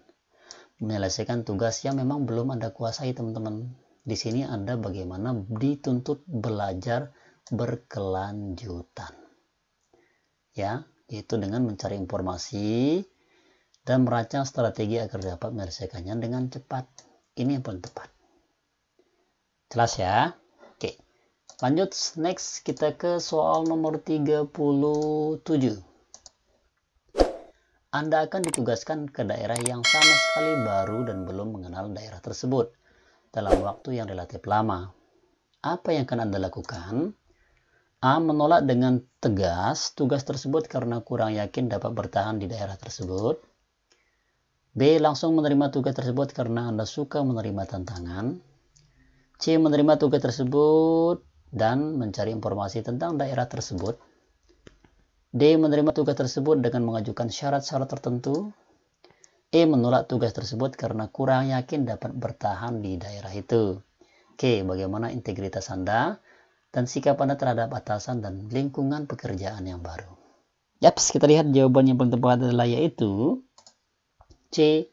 menyelesaikan tugas yang memang belum Anda kuasai teman-teman. Di sini Anda bagaimana dituntut belajar berkelanjutan. Ya, yaitu dengan mencari informasi dan merancang strategi agar dapat menyelesaikannya dengan cepat. Ini yang paling tepat. Jelas ya? Oke. Lanjut, next kita ke soal nomor 37. Anda akan ditugaskan ke daerah yang sama sekali baru dan belum mengenal daerah tersebut dalam waktu yang relatif lama. Apa yang akan Anda lakukan? A. Menolak dengan tegas tugas tersebut karena kurang yakin dapat bertahan di daerah tersebut. B. Langsung menerima tugas tersebut karena Anda suka menerima tantangan. C. Menerima tugas tersebut dan mencari informasi tentang daerah tersebut. D. Menerima tugas tersebut dengan mengajukan syarat-syarat tertentu. E. Menolak tugas tersebut karena kurang yakin dapat bertahan di daerah itu. Oke, bagaimana integritas Anda dan sikap Anda terhadap atasan dan lingkungan pekerjaan yang baru? Yaps, kita lihat jawaban yang paling tepat adalah yaitu C.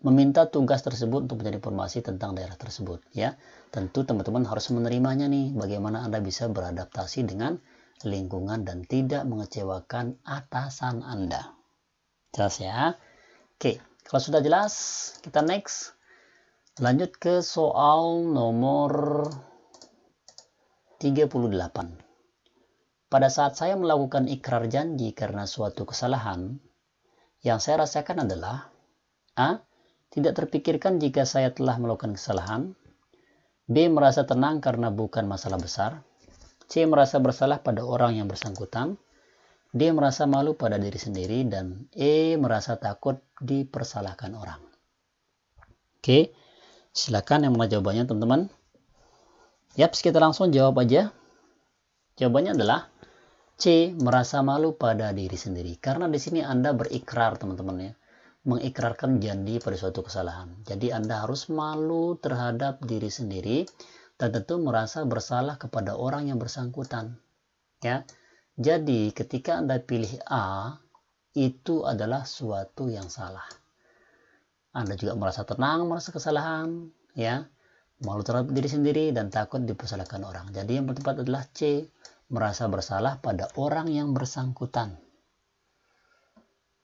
Meminta tugas tersebut untuk mencari informasi tentang daerah tersebut. Ya, tentu teman-teman harus menerimanya nih. Bagaimana Anda bisa beradaptasi dengan lingkungan dan tidak mengecewakan atasan Anda. Jelas ya? Oke, kalau sudah jelas, kita next. Lanjut ke soal nomor 38. Pada saat saya melakukan ikrar janji karena suatu kesalahan, yang saya rasakan adalah A. Tidak terpikirkan jika saya telah melakukan kesalahan. B. Merasa tenang karena bukan masalah besar. C. Merasa bersalah pada orang yang bersangkutan. D. Merasa malu pada diri sendiri. Dan E. Merasa takut dipersalahkan orang. Oke, silakan yang mana jawabannya teman-teman. Yaps, kita langsung jawab aja. Jawabannya adalah C. Merasa malu pada diri sendiri. Karena di sini Anda berikrar teman-teman ya. Mengikrarkan janji pada suatu kesalahan. Jadi Anda harus malu terhadap diri sendiri dan tentu merasa bersalah kepada orang yang bersangkutan. Ya. Jadi ketika Anda pilih A, itu adalah suatu yang salah. Anda juga merasa tenang, merasa kesalahan, ya. Malu terhadap diri sendiri dan takut dipersalahkan orang. Jadi yang tepat adalah C, merasa bersalah pada orang yang bersangkutan.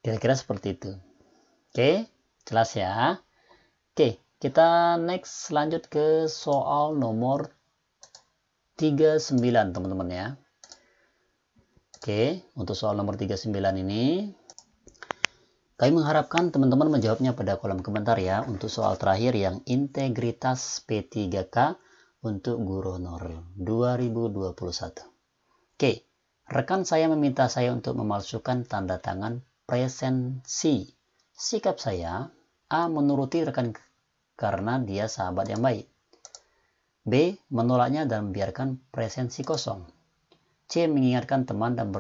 Kira-kira seperti itu. Oke, jelas ya. Oke, kita next lanjut ke soal nomor 39 teman-teman ya. Oke, untuk soal nomor 39 ini kami mengharapkan teman-teman menjawabnya pada kolom komentar ya untuk soal terakhir yang integritas P3K untuk guru honor 2021. Oke, rekan saya meminta saya untuk memalsukan tanda tangan presensi. Sikap saya, A. Menuruti rekan karena dia sahabat yang baik. B. Menolaknya dan membiarkan presensi kosong. C. Mengingatkan teman dan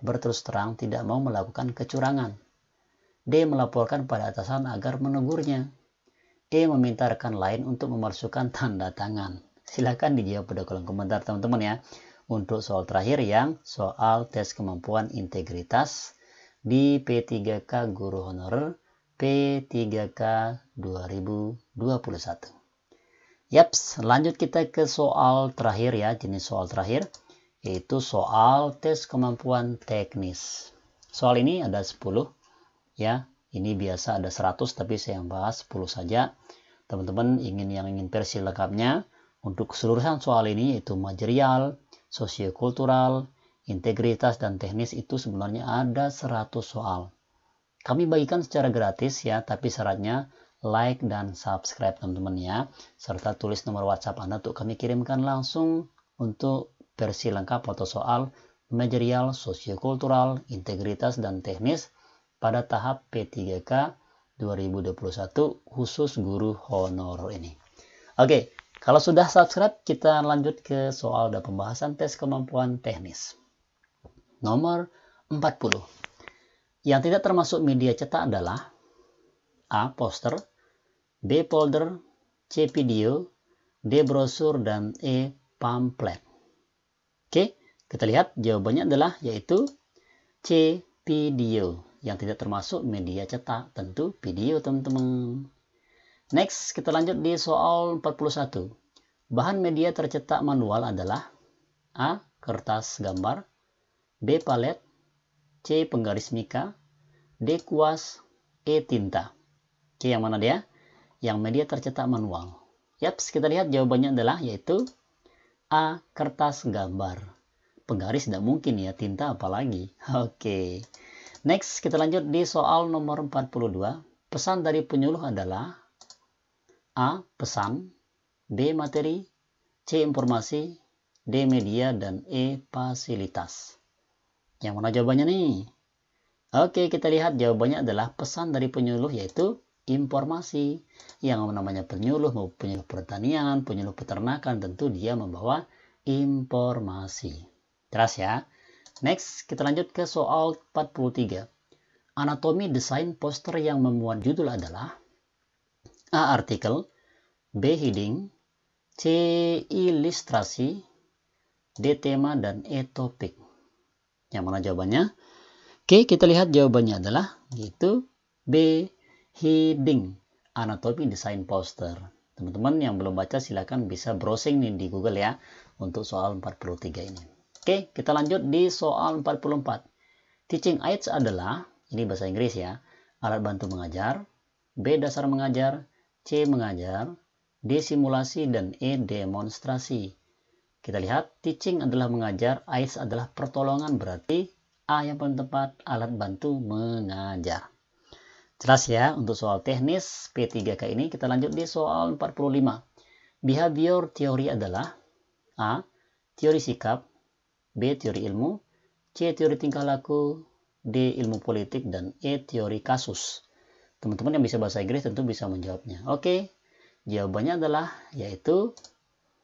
berterus terang tidak mau melakukan kecurangan. D. Melaporkan pada atasan agar menegurnya. E. Meminta rekan lain untuk memalsukan tanda tangan. Silakan dijawab pada kolom komentar teman-teman ya. Untuk soal terakhir yang soal tes kemampuan integritas di P3K Guru Honorer P3K 2021. Yaps, lanjut kita ke soal terakhir ya, jenis soal terakhir, yaitu soal tes kemampuan teknis. Soal ini ada 10 ya, ini biasa ada 100 tapi saya bahas 10 saja. Teman-teman ingin versi lengkapnya, untuk keseluruhan soal ini yaitu material, sosiokultural, integritas dan teknis itu sebenarnya ada 100 soal. Kami bagikan secara gratis ya, tapi syaratnya like dan subscribe teman-teman ya, serta tulis nomor WhatsApp Anda untuk kami kirimkan langsung untuk versi lengkap atau soal material, sosiokultural, integritas dan teknis pada tahap P3K 2021 khusus guru honor ini. Oke, kalau sudah subscribe kita lanjut ke soal dan pembahasan tes kemampuan teknis. Nomor 40. Yang tidak termasuk media cetak adalah A. Poster, B. Folder, C. Video, D. Brosur, dan E. Pamflet. Oke, kita lihat jawabannya adalah yaitu C. Video. Yang tidak termasuk media cetak, tentu video teman-teman. Next, kita lanjut di soal 41. Bahan media tercetak manual adalah A. Kertas gambar, B. Palet, C. Penggaris mika, D. Kuas, E. Tinta. Oke, yang mana dia? Yang media tercetak manual. Yaps, kita lihat jawabannya adalah yaitu A. Kertas gambar. Penggaris tidak mungkin ya, tinta apalagi. Oke. Next, kita lanjut di soal nomor 42. Pesan dari penyuluh adalah A. Pesan, B. Materi, C. Informasi, D. Media, dan E. Fasilitas. Yang mana jawabannya nih? Oke, kita lihat jawabannya adalah pesan dari penyuluh yaitu informasi. Yang namanya penyuluh, mau penyuluh pertanian, penyuluh peternakan, tentu dia membawa informasi. Jelas ya? Next, kita lanjut ke soal 43. Anatomi desain poster yang memuat judul adalah A. Artikel, B. Heading, C. Ilustrasi, D. Tema, dan E. Topik. Yang mana jawabannya? Oke, kita lihat jawabannya adalah yaitu B. Heading, anatomi desain poster. Teman-teman yang belum baca silakan bisa browsing nih di Google ya untuk soal 43 ini. Oke, kita lanjut di soal 44. Teaching aids adalah, ini bahasa Inggris ya, alat bantu mengajar, B. dasar mengajar, C. mengajar, D. simulasi, dan E. demonstrasi. Kita lihat, teaching adalah mengajar, aids adalah pertolongan, berarti A yang paling tepat, alat bantu mengajar. Jelas ya untuk soal teknis P3K ini. Kita lanjut di soal 45. Behavior teori adalah A. teori sikap, B. teori ilmu, C. teori tingkah laku, D. ilmu politik, dan E. teori kasus. Teman-teman yang bisa bahasa Inggris tentu bisa menjawabnya. Oke, jawabannya adalah yaitu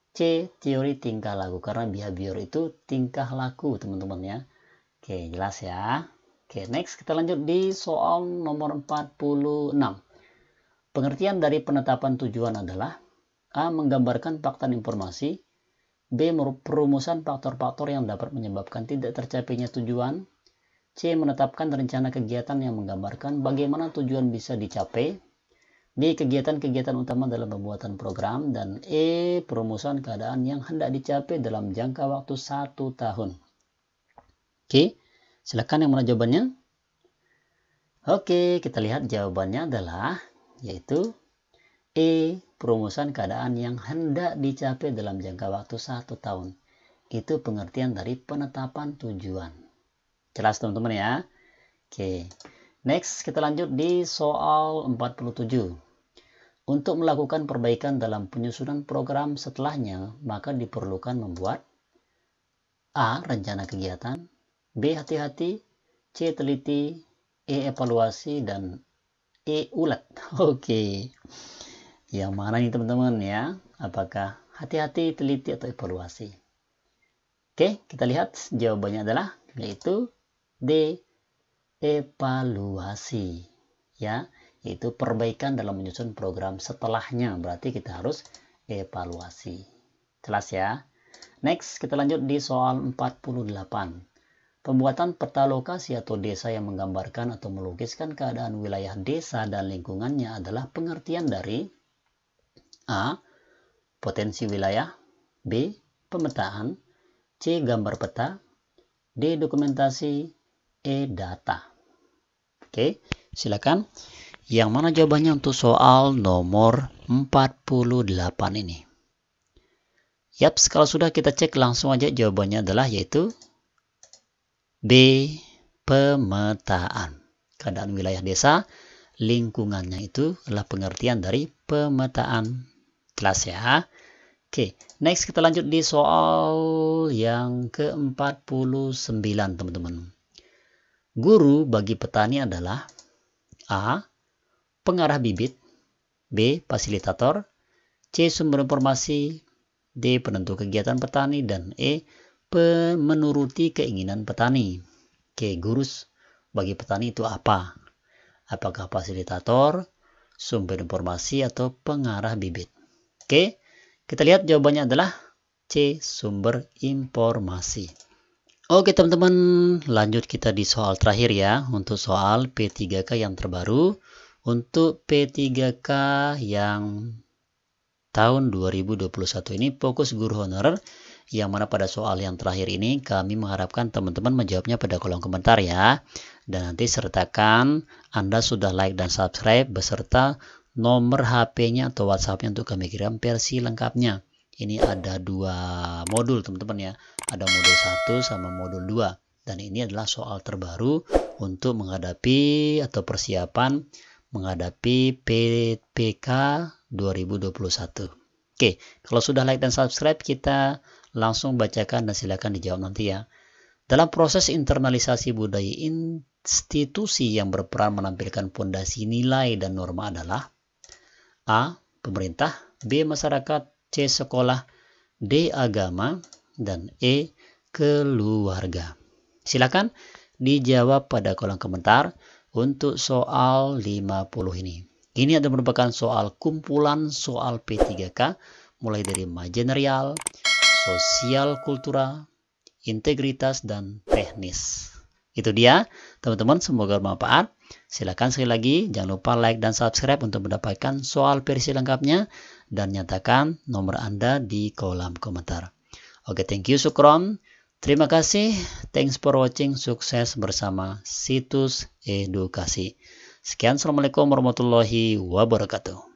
C. teori tingkah laku, karena behavior itu tingkah laku teman-teman ya. Oke, jelas ya. Oke, next kita lanjut di soal nomor 46. Pengertian dari penetapan tujuan adalah A. menggambarkan fakta dan informasi, B. perumusan faktor-faktor yang dapat menyebabkan tidak tercapainya tujuan, C. menetapkan rencana kegiatan yang menggambarkan bagaimana tujuan bisa dicapai, D. kegiatan-kegiatan utama dalam pembuatan program, dan E. perumusan keadaan yang hendak dicapai dalam jangka waktu 1 tahun. Oke, silakan yang mana jawabannya? Oke, kita lihat jawabannya adalah yaitu E. perumusan keadaan yang hendak dicapai dalam jangka waktu 1 tahun. Itu pengertian dari penetapan tujuan. Jelas teman-teman ya? Oke, next kita lanjut di soal 47. Untuk melakukan perbaikan dalam penyusunan program setelahnya, maka diperlukan membuat A. rencana kegiatan, B. hati-hati, C. teliti, E. evaluasi, dan E. ulat. Oke, yang mana nih teman-teman ya? Apakah hati-hati, teliti, atau evaluasi? Oke, kita lihat jawabannya adalah yaitu D. evaluasi ya, yaitu perbaikan dalam menyusun program setelahnya, berarti kita harus evaluasi. Jelas ya? Next kita lanjut di soal 48. Pembuatan peta lokasi atau desa yang menggambarkan atau melukiskan keadaan wilayah desa dan lingkungannya adalah pengertian dari A. potensi wilayah, B. pemetaan, C. gambar peta, D. dokumentasi, E. data. Oke, silakan. Yang mana jawabannya untuk soal nomor 48 ini? Yaps, kalau sudah kita cek langsung aja jawabannya adalah yaitu B. pemetaan. Keadaan wilayah desa, lingkungannya itu adalah pengertian dari pemetaan. Jelas ya? Oke, next kita lanjut di soal yang ke-49 teman-teman. Guru bagi petani adalah A. pengarah bibit, B. fasilitator, C. sumber informasi, D. penentu kegiatan petani, dan E. menuruti keinginan petani. Oke, guru bagi petani itu apa? Apakah fasilitator, sumber informasi, atau pengarah bibit? Oke, kita lihat jawabannya adalah C. sumber informasi. Oke teman-teman, lanjut kita di soal terakhir ya, untuk soal P3K yang terbaru. Untuk P3K yang tahun 2021 ini fokus guru honorer, yang mana pada soal yang terakhir ini kami mengharapkan teman-teman menjawabnya pada kolom komentar ya. Dan nanti sertakan Anda sudah like dan subscribe beserta nomor HP-nya atau WhatsApp-nya untuk kami kirim versi lengkapnya. Ini ada 2 modul teman-teman ya. Ada modul 1 sama modul 2. Dan ini adalah soal terbaru untuk menghadapi atau persiapan menghadapi PPK 2021. Oke, kalau sudah like dan subscribe, kita langsung bacakan dan silakan dijawab nanti ya. Dalam proses internalisasi budaya institusi yang berperan menampilkan fondasi nilai dan norma adalah A. pemerintah, B. masyarakat, C. sekolah, D. agama, dan E. keluarga. Silakan dijawab pada kolom komentar untuk soal 50 ini. Ini adalah merupakan soal kumpulan soal P3K mulai dari manajerial, sosial kultural, integritas, dan teknis. Itu dia, teman-teman, semoga bermanfaat. Silakan sekali lagi, jangan lupa like dan subscribe untuk mendapatkan soal versi lengkapnya, dan nyatakan nomor Anda di kolom komentar. Oke, thank you, syukron. Terima kasih, thanks for watching, sukses bersama Situs Edukasi. Sekian, Assalamualaikum warahmatullahi wabarakatuh.